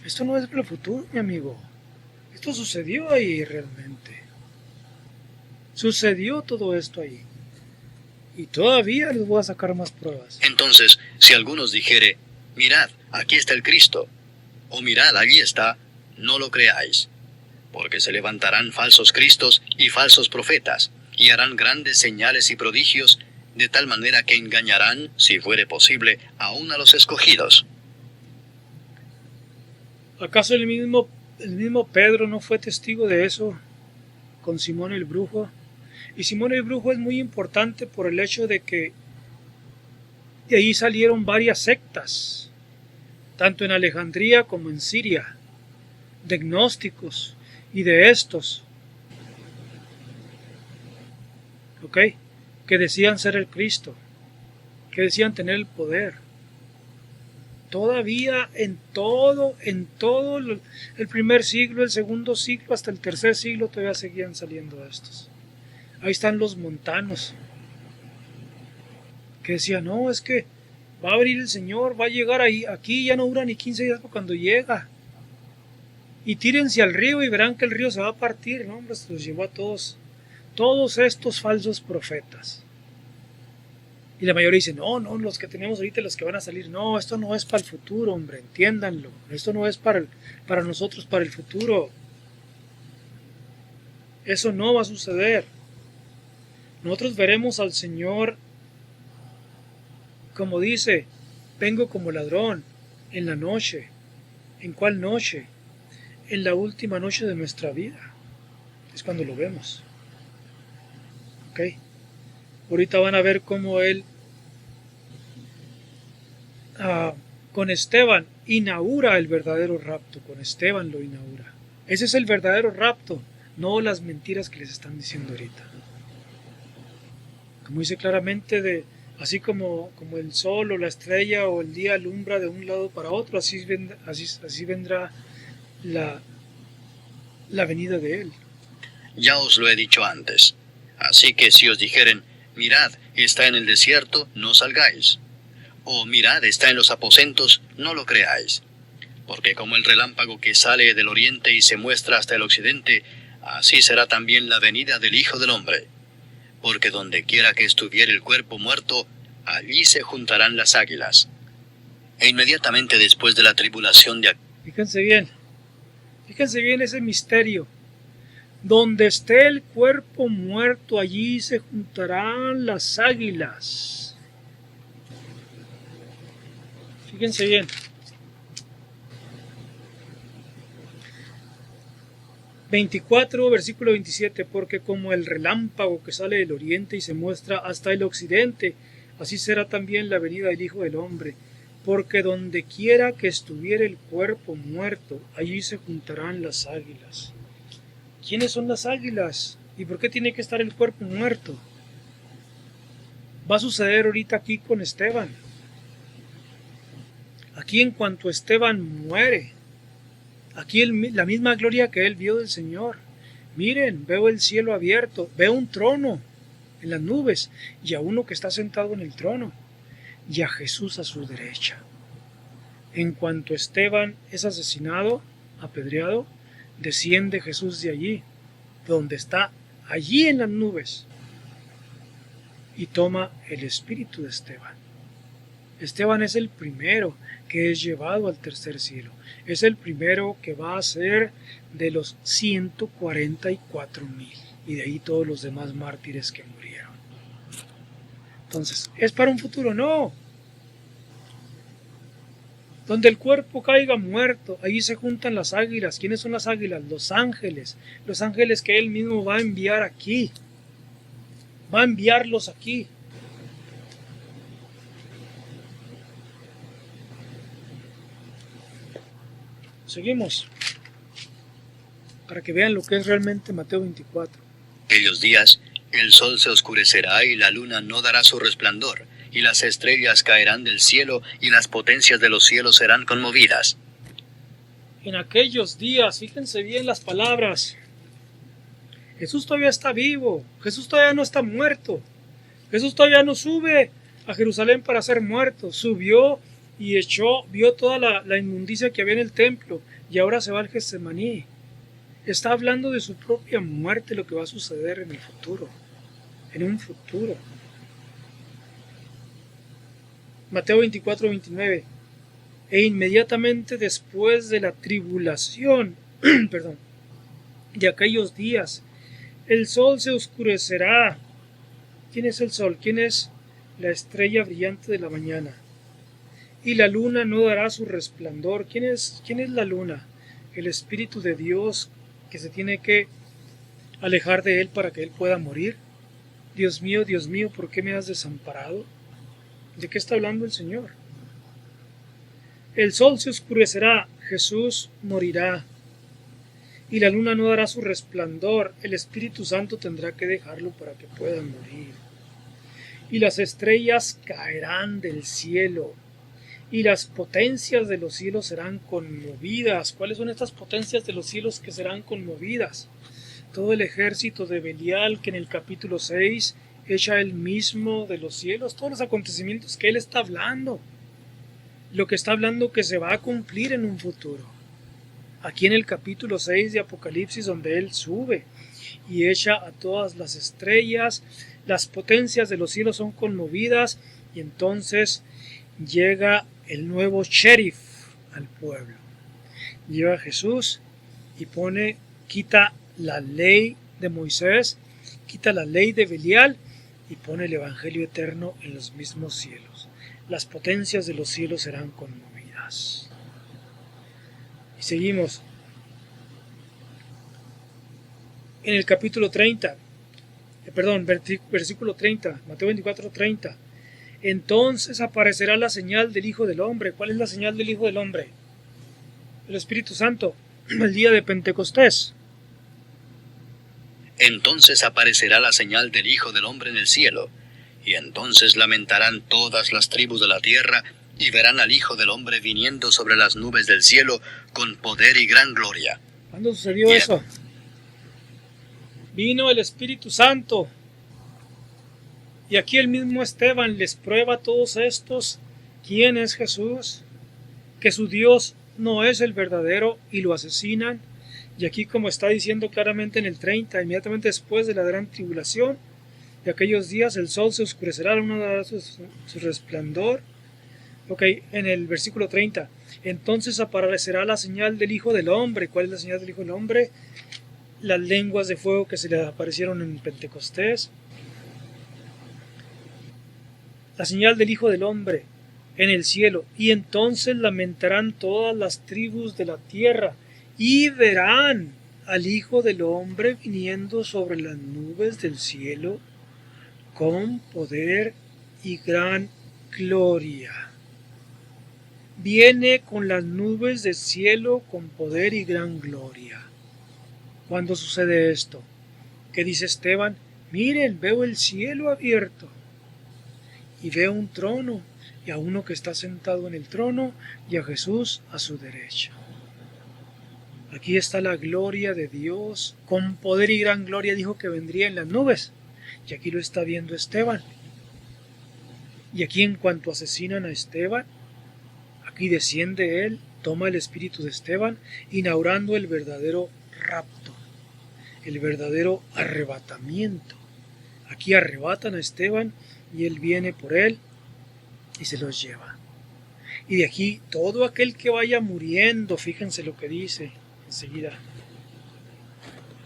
Esto no es el futuro, mi amigo. Esto sucedió ahí realmente. Sucedió todo esto ahí. Y todavía les voy a sacar más pruebas. Entonces, si algunos dijere, mirad, aquí está el Cristo, o mirad, allí está, no lo creáis, porque se levantarán falsos cristos y falsos profetas, y harán grandes señales y prodigios, de tal manera que engañarán, si fuere posible, aún a los escogidos. ¿Acaso el mismo Pedro no fue testigo de eso con Simón el Brujo? Y Simón el Brujo es muy importante por el hecho de que de ahí salieron varias sectas, tanto en Alejandría como en Siria, de gnósticos, y de estos, ¿ok?, que decían ser el Cristo, que decían tener el poder. Todavía en todo el primer siglo, el segundo siglo, hasta el tercer siglo todavía seguían saliendo estos. Ahí están los montanos, que decían, no, es que va a abrir el Señor, va a llegar ahí, aquí ya no dura ni 15 días cuando llega. Y tírense al río y verán que el río se va a partir. No, hombre, se los llevó a todos estos falsos profetas. Y la mayoría dice, no, los que tenemos ahorita, los que van a salir, no, esto no es para el futuro, hombre, entiéndanlo. Esto no es para nosotros, para el futuro. Eso no va a suceder. Nosotros veremos al Señor, como dice, vengo como ladrón en la noche. ¿En cuál noche? En la última noche de nuestra vida. Es cuando lo vemos. ¿Ok? Ahorita van a ver cómo Él con Esteban inaugura el verdadero rapto. Con Esteban lo inaugura. Ese es el verdadero rapto, no las mentiras que les están diciendo ahorita. Como dice claramente, así como el sol o la estrella o el día alumbra de un lado para otro, así vendrá la venida de Él. Ya os lo he dicho antes. Así que si os dijeren, mirad, está en el desierto, no salgáis. O mirad, está en los aposentos, no lo creáis. Porque como el relámpago que sale del oriente y se muestra hasta el occidente, así será también la venida del Hijo del Hombre. Porque donde quiera que estuviere el cuerpo muerto, allí se juntarán las águilas. E inmediatamente después de la tribulación de... Fíjense bien ese misterio. Donde esté el cuerpo muerto, allí se juntarán las águilas. Fíjense bien. Versículo 27, porque como el relámpago que sale del oriente y se muestra hasta el occidente, así será también la venida del Hijo del Hombre. Porque donde quiera que estuviere el cuerpo muerto, allí se juntarán las águilas. ¿Quiénes son las águilas? ¿Y por qué tiene que estar el cuerpo muerto? Va a suceder ahorita aquí con Esteban. Aquí en cuanto Esteban muere, aquí la misma gloria que él vio del Señor. Miren, veo el cielo abierto, veo un trono en las nubes y a uno que está sentado en el trono y a Jesús a su derecha. En cuanto Esteban es asesinado, apedreado, desciende Jesús de allí, donde está, allí en las nubes, y toma el espíritu de Esteban. Esteban es el primero que es llevado al tercer cielo. Es el primero que va a ser de los 144,000 y de ahí todos los demás mártires que murieron. Entonces, ¿es para un futuro? No. Donde el cuerpo caiga muerto, allí se juntan las águilas. ¿Quiénes son las águilas? Los ángeles que Él mismo va a enviar aquí. Va a enviarlos aquí. Seguimos, para que vean lo que es realmente Mateo 24. Aquellos días, el sol se oscurecerá y la luna no dará su resplandor, y las estrellas caerán del cielo, y las potencias de los cielos serán conmovidas. En aquellos días, fíjense bien las palabras. Jesús todavía está vivo, Jesús todavía no está muerto, Jesús todavía no sube a Jerusalén para ser muerto, subió y vio toda la inmundicia que había en el templo y ahora se va al Getsemaní. Está hablando de su propia muerte, lo que va a suceder en el futuro, en un futuro. Mateo 24, 29. E inmediatamente después de la tribulación, de aquellos días, el sol se oscurecerá. ¿Quién es el sol? ¿Quién es la estrella brillante de la mañana? Y la luna no dará su resplandor. ¿Quién es la luna? El Espíritu de Dios que se tiene que alejar de Él para que Él pueda morir. Dios mío, ¿por qué me has desamparado? ¿De qué está hablando el Señor? El sol se oscurecerá, Jesús morirá. y la luna no dará su resplandor, el Espíritu Santo tendrá que dejarlo para que pueda morir. Y las estrellas caerán del cielo, y las potencias de los cielos serán conmovidas. ¿Cuáles son estas potencias de los cielos que serán conmovidas? Todo el ejército de Belial, que en el capítulo 6 echa él mismo de los cielos, todos los acontecimientos que él está hablando, lo que está hablando que se va a cumplir en un futuro. Aquí en el capítulo 6 de Apocalipsis, donde él sube y echa a todas las estrellas, las potencias de los cielos son conmovidas, y entonces llega el nuevo sheriff al pueblo. Lleva a Jesús y quita la ley de Moisés, quita la ley de Belial y pone el evangelio eterno en los mismos cielos. Las potencias de los cielos serán conmovidas. Y seguimos. En el capítulo 30, versículo 30, Mateo 24, 30. Entonces aparecerá la señal del Hijo del Hombre. ¿Cuál es la señal del Hijo del Hombre? El Espíritu Santo, el día de Pentecostés. Entonces aparecerá la señal del Hijo del Hombre en el cielo, y entonces lamentarán todas las tribus de la tierra, y verán al Hijo del Hombre viniendo sobre las nubes del cielo con poder y gran gloria. ¿Cuándo sucedió eso? Vino el Espíritu Santo. Y aquí el mismo Esteban les prueba a todos estos quién es Jesús, que su Dios no es el verdadero, y lo asesinan. Y aquí, como está diciendo claramente en el 30, inmediatamente después de la gran tribulación, de aquellos días el sol se oscurecerá, la luna dará su resplandor. Ok, en el versículo 30, entonces aparecerá la señal del Hijo del Hombre. ¿Cuál es la señal del Hijo del Hombre? Las lenguas de fuego que se le aparecieron en Pentecostés. La señal del Hijo del Hombre en el cielo, y entonces lamentarán todas las tribus de la tierra, y verán al Hijo del Hombre viniendo sobre las nubes del cielo con poder y gran gloria. Viene con las nubes del cielo con poder y gran gloria. ¿Cuándo sucede esto? ¿Qué dice Esteban? Miren, veo el cielo abierto y veo un trono, y a uno que está sentado en el trono, y a Jesús a su derecha. Aquí está la gloria de Dios, con poder y gran gloria dijo que vendría en las nubes, y aquí lo está viendo Esteban. Y aquí, en cuanto asesinan a Esteban, aquí desciende él, toma el espíritu de Esteban, inaugurando el verdadero rapto, el verdadero arrebatamiento. Aquí arrebatan a Esteban y él viene por él y se los lleva. Y de aquí todo aquel que vaya muriendo, fíjense lo que dice enseguida.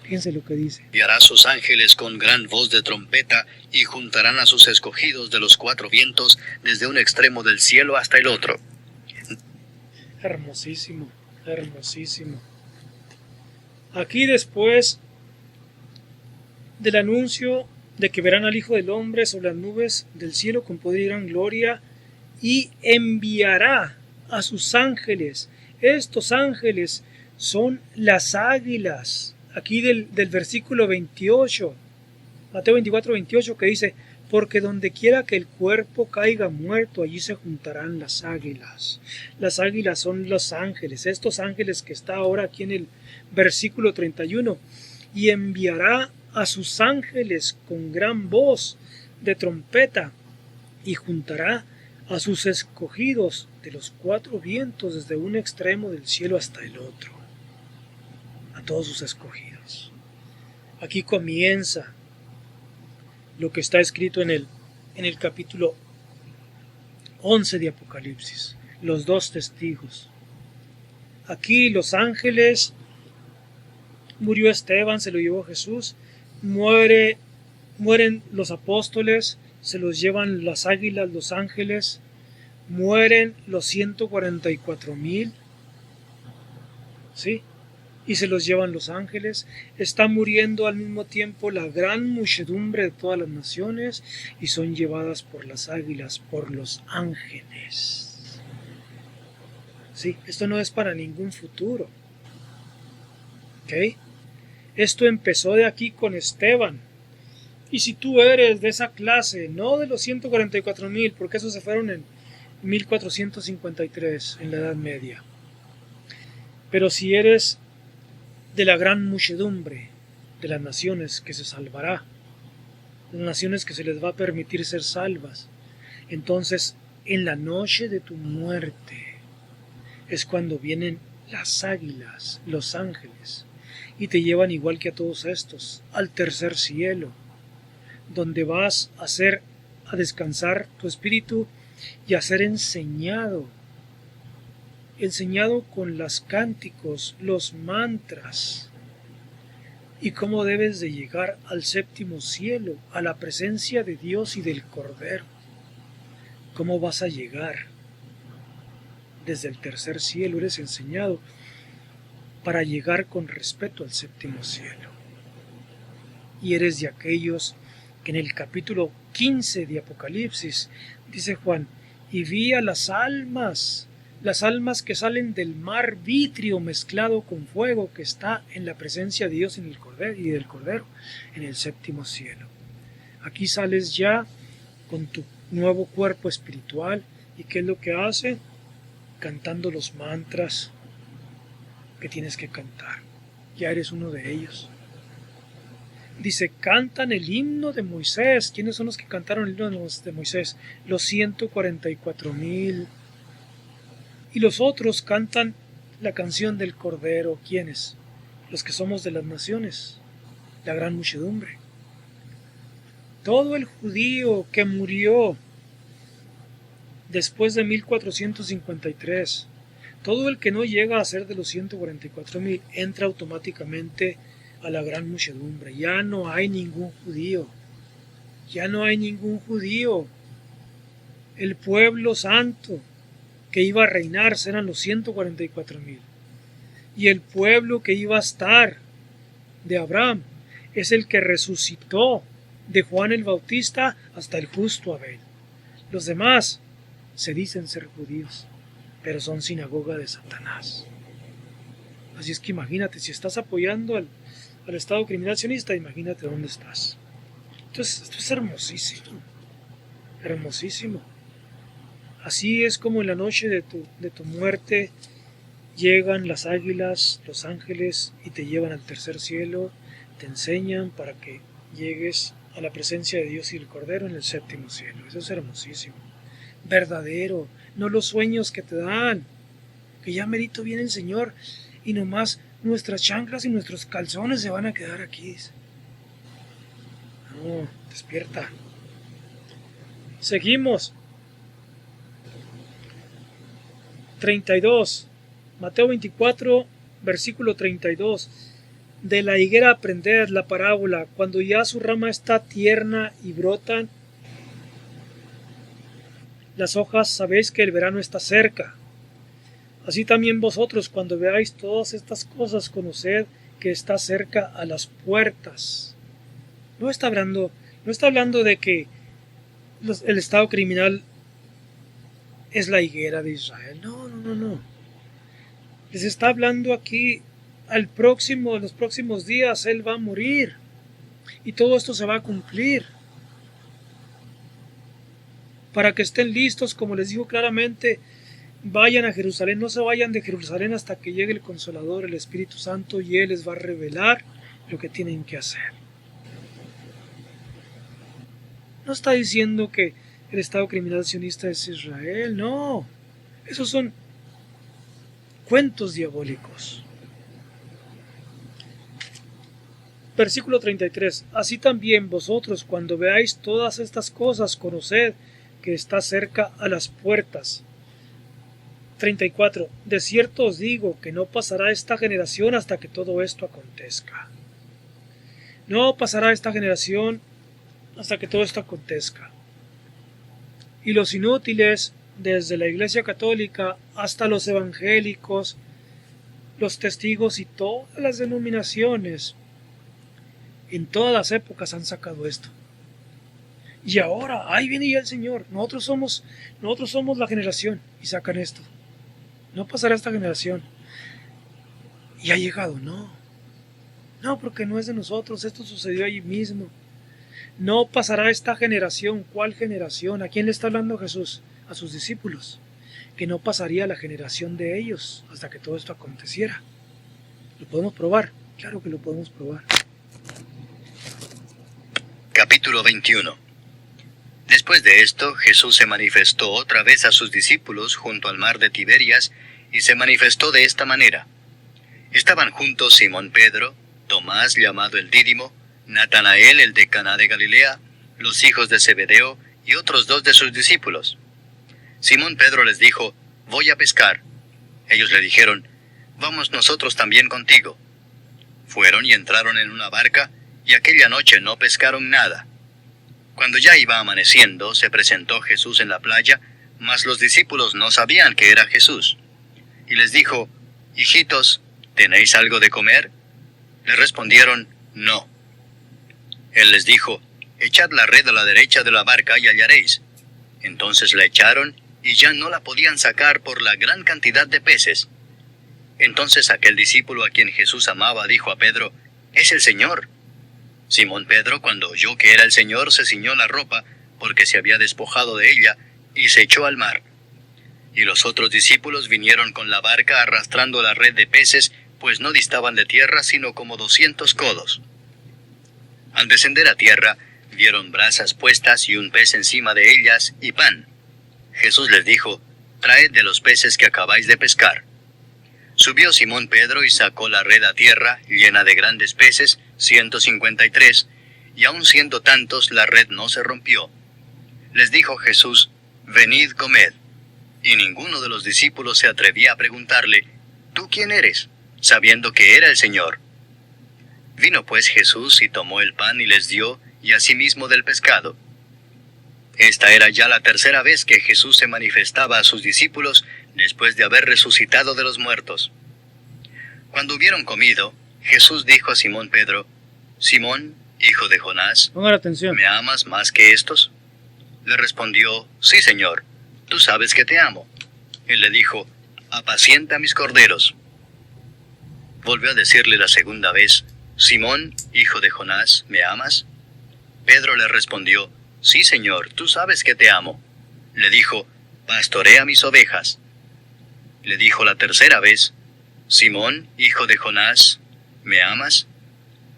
Fíjense lo que dice. Enviará sus ángeles con gran voz de trompeta, y juntarán a sus escogidos de los cuatro vientos, desde un extremo del cielo hasta el otro. Hermosísimo, hermosísimo. Aquí, después del anuncio de que verán al Hijo del Hombre sobre las nubes del cielo con poder y gran gloria, y enviará a sus ángeles. Estos ángeles son las águilas. Aquí del versículo 28, Mateo 24, 28, que dice: porque donde quiera que el cuerpo caiga muerto, allí se juntarán las águilas. Las águilas son los ángeles, estos ángeles que está ahora aquí en el versículo 31. Y enviará a sus ángeles con gran voz de trompeta, y juntará a sus escogidos de los cuatro vientos, desde un extremo del cielo hasta el otro. A todos sus escogidos. Aquí comienza lo que está escrito en el capítulo 11 de Apocalipsis, los dos testigos. Aquí los ángeles, murió Esteban, se lo llevó Jesús, mueren los apóstoles, se los llevan las águilas, los ángeles, mueren los 144,000, ¿sí? Y se los llevan los ángeles. Está muriendo al mismo tiempo la gran muchedumbre de todas las naciones, y son llevadas por las águilas, por los ángeles. Sí, esto no es para ningún futuro. ¿Ok? Esto empezó de aquí con Esteban. Y si tú eres de esa clase, no de los 144,000, porque esos se fueron en 1453, en la Edad Media. Pero si eres de la gran muchedumbre de las naciones que se salvará, las naciones que se les va a permitir ser salvas, entonces en la noche de tu muerte es cuando vienen las águilas, los ángeles, y te llevan igual que a todos estos al tercer cielo, donde vas a descansar tu espíritu y a ser enseñado con los cánticos, los mantras, y cómo debes de llegar al séptimo cielo, a la presencia de Dios y del Cordero. ¿Cómo vas a llegar? Desde el tercer cielo eres enseñado para llegar con respeto al séptimo cielo. Y eres de aquellos que en el capítulo 15 de Apocalipsis, dice Juan, y vi a las almas que salen del mar vitrio mezclado con fuego, que está en la presencia de Dios y del Cordero, en el séptimo cielo. Aquí sales ya con tu nuevo cuerpo espiritual. ¿Y qué es lo que hace? Cantando los mantras que tienes que cantar. Ya eres uno de ellos. Dice, cantan el himno de Moisés. ¿Quiénes son los que cantaron el himno de Moisés? Los 144,000. Y los otros cantan la canción del Cordero. ¿Quiénes? Los que somos de las naciones, la gran muchedumbre. Todo el judío que murió después de 1453, todo el que no llega a ser de los 144,000, entra automáticamente a la gran muchedumbre. Ya no hay ningún judío. Ya no hay ningún judío. El pueblo santo que iba a reinar eran los 144,000. Y el pueblo que iba a estar de Abraham es el que resucitó de Juan el Bautista hasta el justo Abel. Los demás se dicen ser judíos, pero son sinagoga de Satanás. Así es que imagínate, si estás apoyando al Estado criminal sionista, imagínate dónde estás. Entonces, esto es hermosísimo, hermosísimo. Así es como en la noche de tu muerte llegan las águilas, los ángeles, y te llevan al tercer cielo, te enseñan para que llegues a la presencia de Dios y el Cordero en el séptimo cielo. Eso es hermosísimo, verdadero, no los sueños que te dan, que ya merito viene el Señor y nomás nuestras chanclas y nuestros calzones se van a quedar aquí. No, despierta. Seguimos. 32. Mateo 24, versículo 32. De la higuera aprended la parábola, cuando ya su rama está tierna y brotan las hojas, sabéis que el verano está cerca. Así también vosotros, cuando veáis todas estas cosas, conoced que está cerca a las puertas. No está hablando de que el estado criminal es la higuera de Israel. No. Les está hablando aquí en los próximos días Él va a morir. Y todo esto se va a cumplir. Para que estén listos, como les digo claramente, vayan a Jerusalén. No se vayan de Jerusalén hasta que llegue el Consolador, el Espíritu Santo, y Él les va a revelar lo que tienen que hacer. No está diciendo que el Estado criminal sionista es Israel, no. Esos son cuentos diabólicos. Versículo 33. Así también vosotros, cuando veáis todas estas cosas, conoced que está cerca a las puertas. 34. De cierto os digo que no pasará esta generación hasta que todo esto acontezca. No pasará esta generación hasta que todo esto acontezca. Y los inútiles, desde la Iglesia Católica hasta los evangélicos, los testigos y todas las denominaciones, en todas las épocas han sacado esto. Y ahora, ahí viene ya el Señor. Nosotros somos la generación, y sacan esto. No pasará esta generación. Y ha llegado, no. No, porque no es de nosotros, esto sucedió allí mismo. No pasará esta generación. ¿Cuál generación? ¿A quién le está hablando Jesús? A sus discípulos. Que no pasaría la generación de ellos hasta que todo esto aconteciera. ¿Lo podemos probar? Claro que lo podemos probar. Capítulo 21. Después de esto, Jesús se manifestó otra vez a sus discípulos junto al mar de Tiberias, y se manifestó de esta manera. Estaban juntos Simón Pedro, Tomás llamado el Dídimo, Natanael el de Caná de Galilea, los hijos de Zebedeo y otros 2 de sus discípulos. Simón Pedro les dijo: «Voy a pescar». Ellos le dijeron: «Vamos nosotros también contigo». Fueron y entraron en una barca, y aquella noche no pescaron nada. Cuando ya iba amaneciendo, se presentó Jesús en la playa, mas los discípulos no sabían que era Jesús. Y les dijo: «Hijitos, ¿tenéis algo de comer?». Le respondieron: «No». Él les dijo: «Echad la red a la derecha de la barca y hallaréis». Entonces la echaron, y ya no la podían sacar por la gran cantidad de peces. Entonces aquel discípulo a quien Jesús amaba dijo a Pedro: «Es el Señor». Simón Pedro, cuando oyó que era el Señor, se ciñó la ropa, porque se había despojado de ella, y se echó al mar. Y los otros discípulos vinieron con la barca arrastrando la red de peces, pues no distaban de tierra sino como 200 codos. Al descender a tierra, vieron brasas puestas y un pez encima de ellas y pan. Jesús les dijo: «Traed de los peces que acabáis de pescar». Subió Simón Pedro y sacó la red a tierra, llena de grandes peces, 153, y aun siendo tantos, la red no se rompió. Les dijo Jesús: «Venid, comed». Y ninguno de los discípulos se atrevía a preguntarle: «¿Tú quién eres?», sabiendo que era el Señor. Vino pues Jesús y tomó el pan y les dio, y asimismo del pescado. Esta era ya la tercera vez que Jesús se manifestaba a sus discípulos después de haber resucitado de los muertos. Cuando hubieron comido, Jesús dijo a Simón Pedro: «Simón, hijo de Jonás, Pongan atención. ¿me amas más que estos?». Le respondió: «Sí, Señor, tú sabes que te amo». Él le dijo: «Apacienta mis corderos». Volvió a decirle la segunda vez: «Simón, hijo de Jonás, ¿me amas?». Pedro le respondió: «Sí, Señor, tú sabes que te amo». Le dijo: «Pastorea mis ovejas». Le dijo la tercera vez: «Simón, hijo de Jonás, ¿me amas?».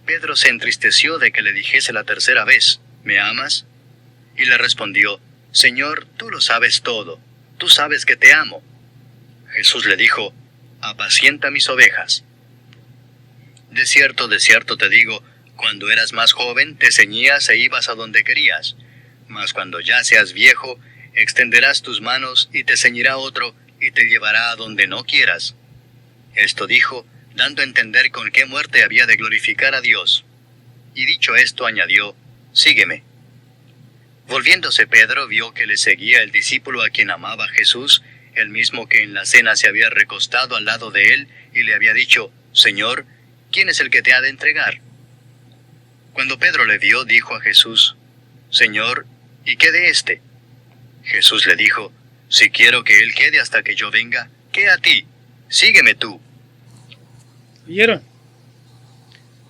Pedro se entristeció de que le dijese la tercera vez: «¿Me amas?». Y le respondió: «Señor, tú lo sabes todo, tú sabes que te amo». Jesús le dijo: «Apacienta mis ovejas». De cierto te digo, cuando eras más joven te ceñías e ibas a donde querías, mas cuando ya seas viejo, extenderás tus manos y te ceñirá otro y te llevará a donde no quieras. Esto dijo, dando a entender con qué muerte había de glorificar a Dios. Y dicho esto añadió: «Sígueme». Volviéndose Pedro vio que le seguía el discípulo a quien amaba Jesús, el mismo que en la cena se había recostado al lado de él, y le había dicho: «Señor, ¿quién es el que te ha de entregar?». Cuando Pedro le vio, dijo a Jesús: «Señor, ¿y qué de éste?». Jesús le dijo: «Si quiero que él quede hasta que yo venga, ¿qué a ti? Sígueme tú».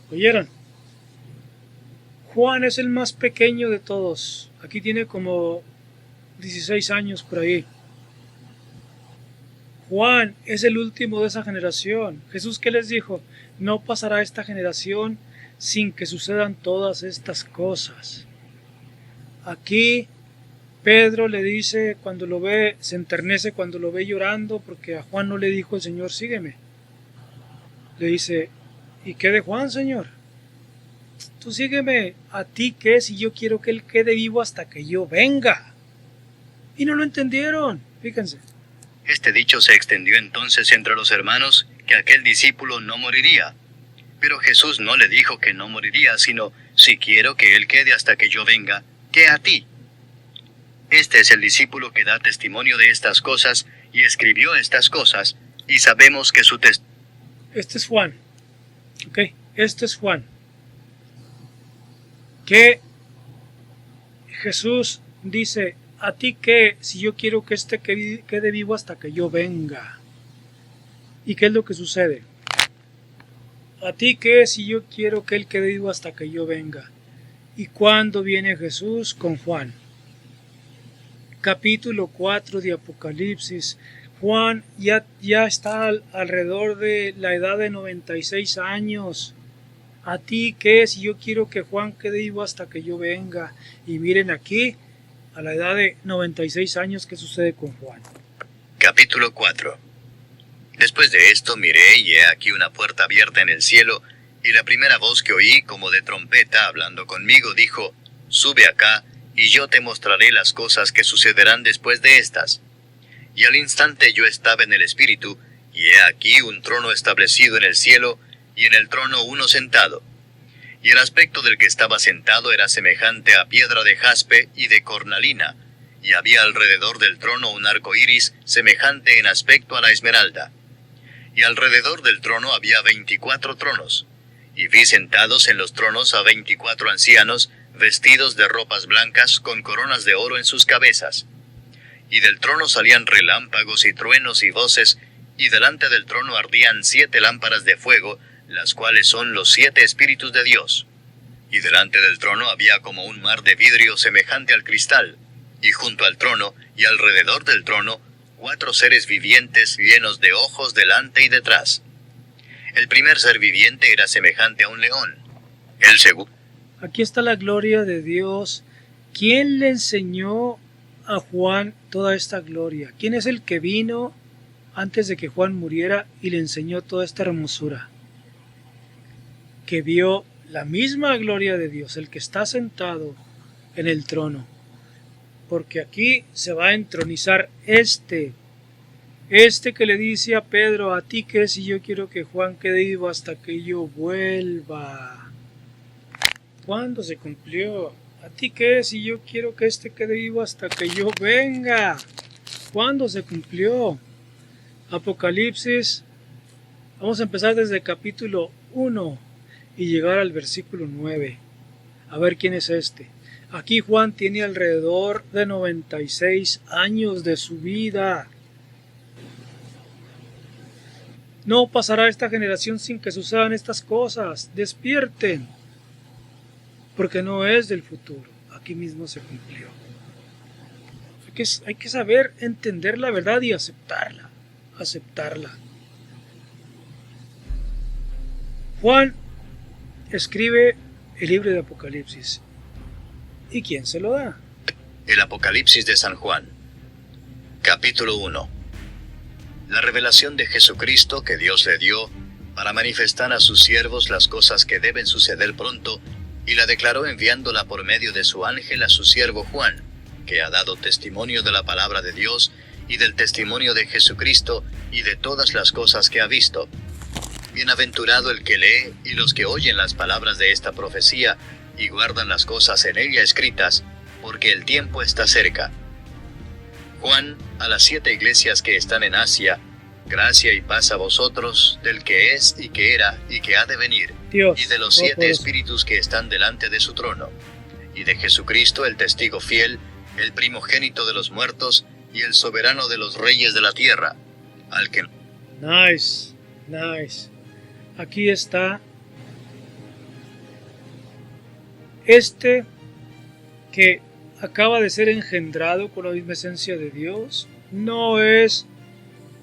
¿Oyeron? Juan es el más pequeño de todos. Aquí tiene como 16 años por ahí. Juan es el último de esa generación. Jesús, ¿qué les dijo? No pasará esta generación sin que sucedan todas estas cosas. Aquí Pedro le dice, cuando lo ve, se enternece cuando lo ve llorando, porque a Juan no le dijo el Señor: «Sígueme». Le dice: «¿Y qué de Juan, Señor? Tú sígueme. ¿A ti qué, si yo quiero que él quede vivo hasta que yo venga?». Y no lo entendieron, fíjense. Este dicho se extendió entonces entre los hermanos, que aquel discípulo no moriría. Pero Jesús no le dijo que no moriría, sino: «Si quiero que él quede hasta que yo venga, ¿qué a ti?». Este es el discípulo que da testimonio de estas cosas, y escribió estas cosas, y sabemos que su testimonio... Este es Juan. Ok, este es Juan. Que Jesús dice: «¿A ti qué, si yo quiero que este quede vivo hasta que yo venga?». ¿Y qué es lo que sucede? ¿a ti qué si yo quiero que Él quede vivo hasta que yo venga? ¿Y cuándo viene Jesús? Con Juan. Capítulo 4 de Apocalipsis. Juan ya está alrededor de la edad de 96 años. ¿A ti qué si yo quiero que Juan quede vivo hasta que yo venga? Y miren aquí, a la edad de 96 años, ¿qué sucede con Juan? Capítulo 4. Después de esto miré, y he aquí una puerta abierta en el cielo, y la primera voz que oí, como de trompeta, hablando conmigo, dijo: Sube acá, y yo te mostraré las cosas que sucederán después de estas. Y al instante yo estaba en el Espíritu, y he aquí un trono establecido en el cielo, y en el trono uno sentado. Y el aspecto del que estaba sentado era semejante a piedra de jaspe y de cornalina, y había alrededor del trono un arco iris semejante en aspecto a la esmeralda. Y alrededor del trono había 24 tronos, y vi sentados en los tronos a 24 ancianos, vestidos de ropas blancas, con coronas de oro en sus cabezas. Y del trono salían relámpagos y truenos y voces, y delante del trono ardían 7 lámparas de fuego, las cuales son los 7 espíritus de Dios. Y delante del trono había como un mar de vidrio semejante al cristal, y junto al trono, y alrededor del trono, 4 seres vivientes llenos de ojos delante y detrás. El primer ser viviente era semejante a un león. El segundo. Aquí está la gloria de Dios. ¿Quién le enseñó a Juan toda esta gloria? ¿Quién es el que vino antes de que Juan muriera y le enseñó toda esta hermosura? Que vio la misma gloria de Dios, el que está sentado en el trono. Porque aquí se va a entronizar este que le dice a Pedro: ¿a ti qué si yo quiero que Juan quede vivo hasta que yo vuelva? ¿Cuándo se cumplió? ¿A ti qué si yo quiero que este quede vivo hasta que yo venga? ¿Cuándo se cumplió? Apocalipsis, vamos a empezar desde el capítulo 1 y llegar al versículo 9. A ver quién es este. Aquí Juan tiene alrededor de 96 años de su vida. No pasará esta generación sin que sucedan estas cosas. Despierten, porque no es del futuro. Aquí mismo se cumplió. Hay que saber entender la verdad y aceptarla. Juan escribe el libro de Apocalipsis. ¿Y quién se lo da? El Apocalipsis de San Juan. Capítulo 1. La revelación de Jesucristo que Dios le dio para manifestar a sus siervos las cosas que deben suceder pronto, y la declaró enviándola por medio de su ángel a su siervo Juan, que ha dado testimonio de la palabra de Dios y del testimonio de Jesucristo y de todas las cosas que ha visto. Bienaventurado el que lee y los que oyen las palabras de esta profecía y guardan las cosas en ella escritas, porque el tiempo está cerca. Juan, a las 7 iglesias que están en Asia, gracia y paz a vosotros, del que es y que era y que ha de venir, Dios, y de los 7 espíritus que están delante de su trono, y de Jesucristo el testigo fiel, el primogénito de los muertos, y el soberano de los reyes de la tierra, al que... Nice. Aquí está este que acaba de ser engendrado con la misma esencia de Dios. No es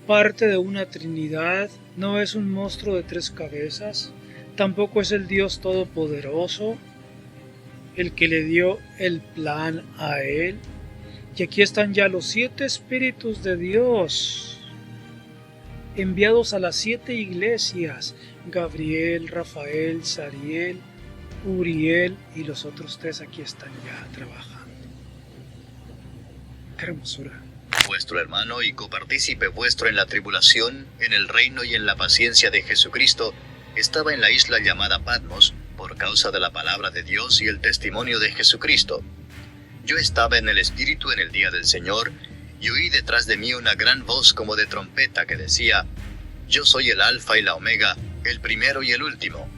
parte de una trinidad, no es un monstruo de 3 cabezas, tampoco es el Dios todopoderoso, el que le dio el plan a él. Y aquí están ya los 7 espíritus de Dios, enviados a las 7 iglesias: Gabriel, Rafael, Sariel, Uriel y los otros 3 aquí están ya trabajando. ¡Qué hermosura! Vuestro hermano y copartícipe vuestro en la tribulación, en el reino y en la paciencia de Jesucristo, estaba en la isla llamada Patmos, por causa de la palabra de Dios y el testimonio de Jesucristo. Yo estaba en el Espíritu en el día del Señor, y oí detrás de mí una gran voz como de trompeta que decía: Yo soy el Alfa y la Omega, el primero y el último.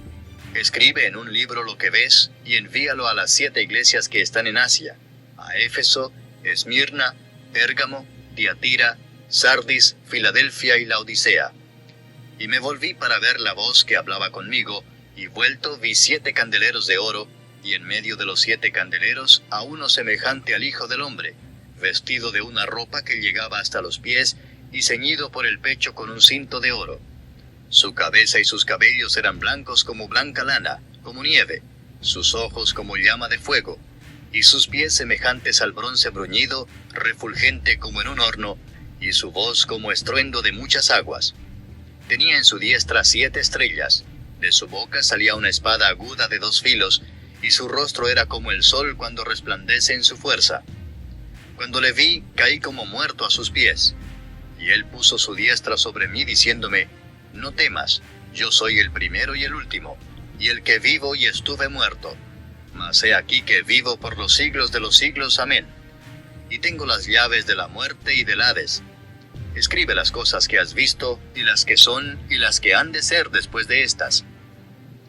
Escribe en un libro lo que ves, y envíalo a las 7 iglesias que están en Asia, a Éfeso, Esmirna, Pérgamo, Tiatira, Sardis, Filadelfia y Laodicea. Y me volví para ver la voz que hablaba conmigo, y vuelto vi 7 candeleros de oro, y en medio de los 7 candeleros a uno semejante al Hijo del Hombre, vestido de una ropa que llegaba hasta los pies, y ceñido por el pecho con un cinto de oro. Su cabeza y sus cabellos eran blancos como blanca lana, como nieve, sus ojos como llama de fuego, y sus pies semejantes al bronce bruñido, refulgente como en un horno, y su voz como estruendo de muchas aguas. Tenía en su diestra 7 estrellas, de su boca salía una espada aguda de 2 filos, y su rostro era como el sol cuando resplandece en su fuerza. Cuando le vi, caí como muerto a sus pies. Y él puso su diestra sobre mí, diciéndome: no temas, yo soy el primero y el último, y el que vivo y estuve muerto. Mas he aquí que vivo por los siglos de los siglos. Amén. Y tengo las llaves de la muerte y del Hades. Escribe las cosas que has visto, y las que son, y las que han de ser después de estas.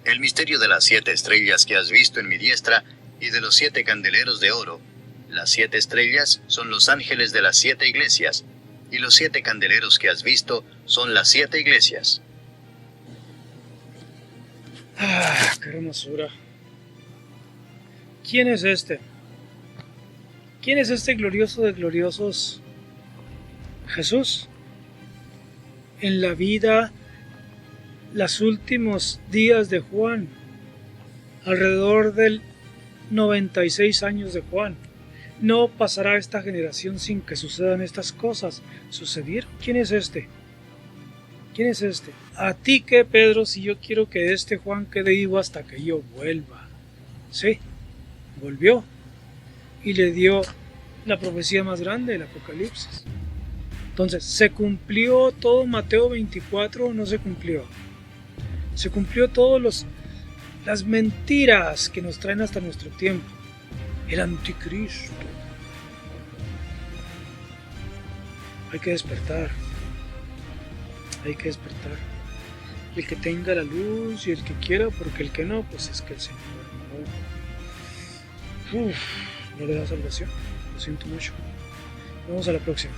El misterio de las 7 estrellas que has visto en mi diestra, y de los 7 candeleros de oro. Las 7 estrellas son los ángeles de las 7 iglesias, y los 7 candeleros que has visto son las 7 iglesias. ¡Ah, qué hermosura! ¿Quién es este? ¿Quién es este glorioso de gloriosos? Jesús. En la vida, los últimos días de Juan, alrededor del 96 años de Juan. No pasará esta generación sin que sucedan estas cosas. ¿Sucedieron? ¿Quién es este? ¿Quién es este? ¿A ti qué, Pedro, si yo quiero que este Juan quede vivo hasta que yo vuelva? Sí, volvió y le dio la profecía más grande del Apocalipsis. Entonces, ¿se cumplió todo Mateo 24 o no se cumplió? Se cumplió todas las mentiras que nos traen hasta nuestro tiempo. El anticristo. Hay que despertar. Hay que despertar. El que tenga la luz y el que quiera, porque el que no, pues es que el Señor no le da salvación. Lo siento mucho. Vamos a la próxima.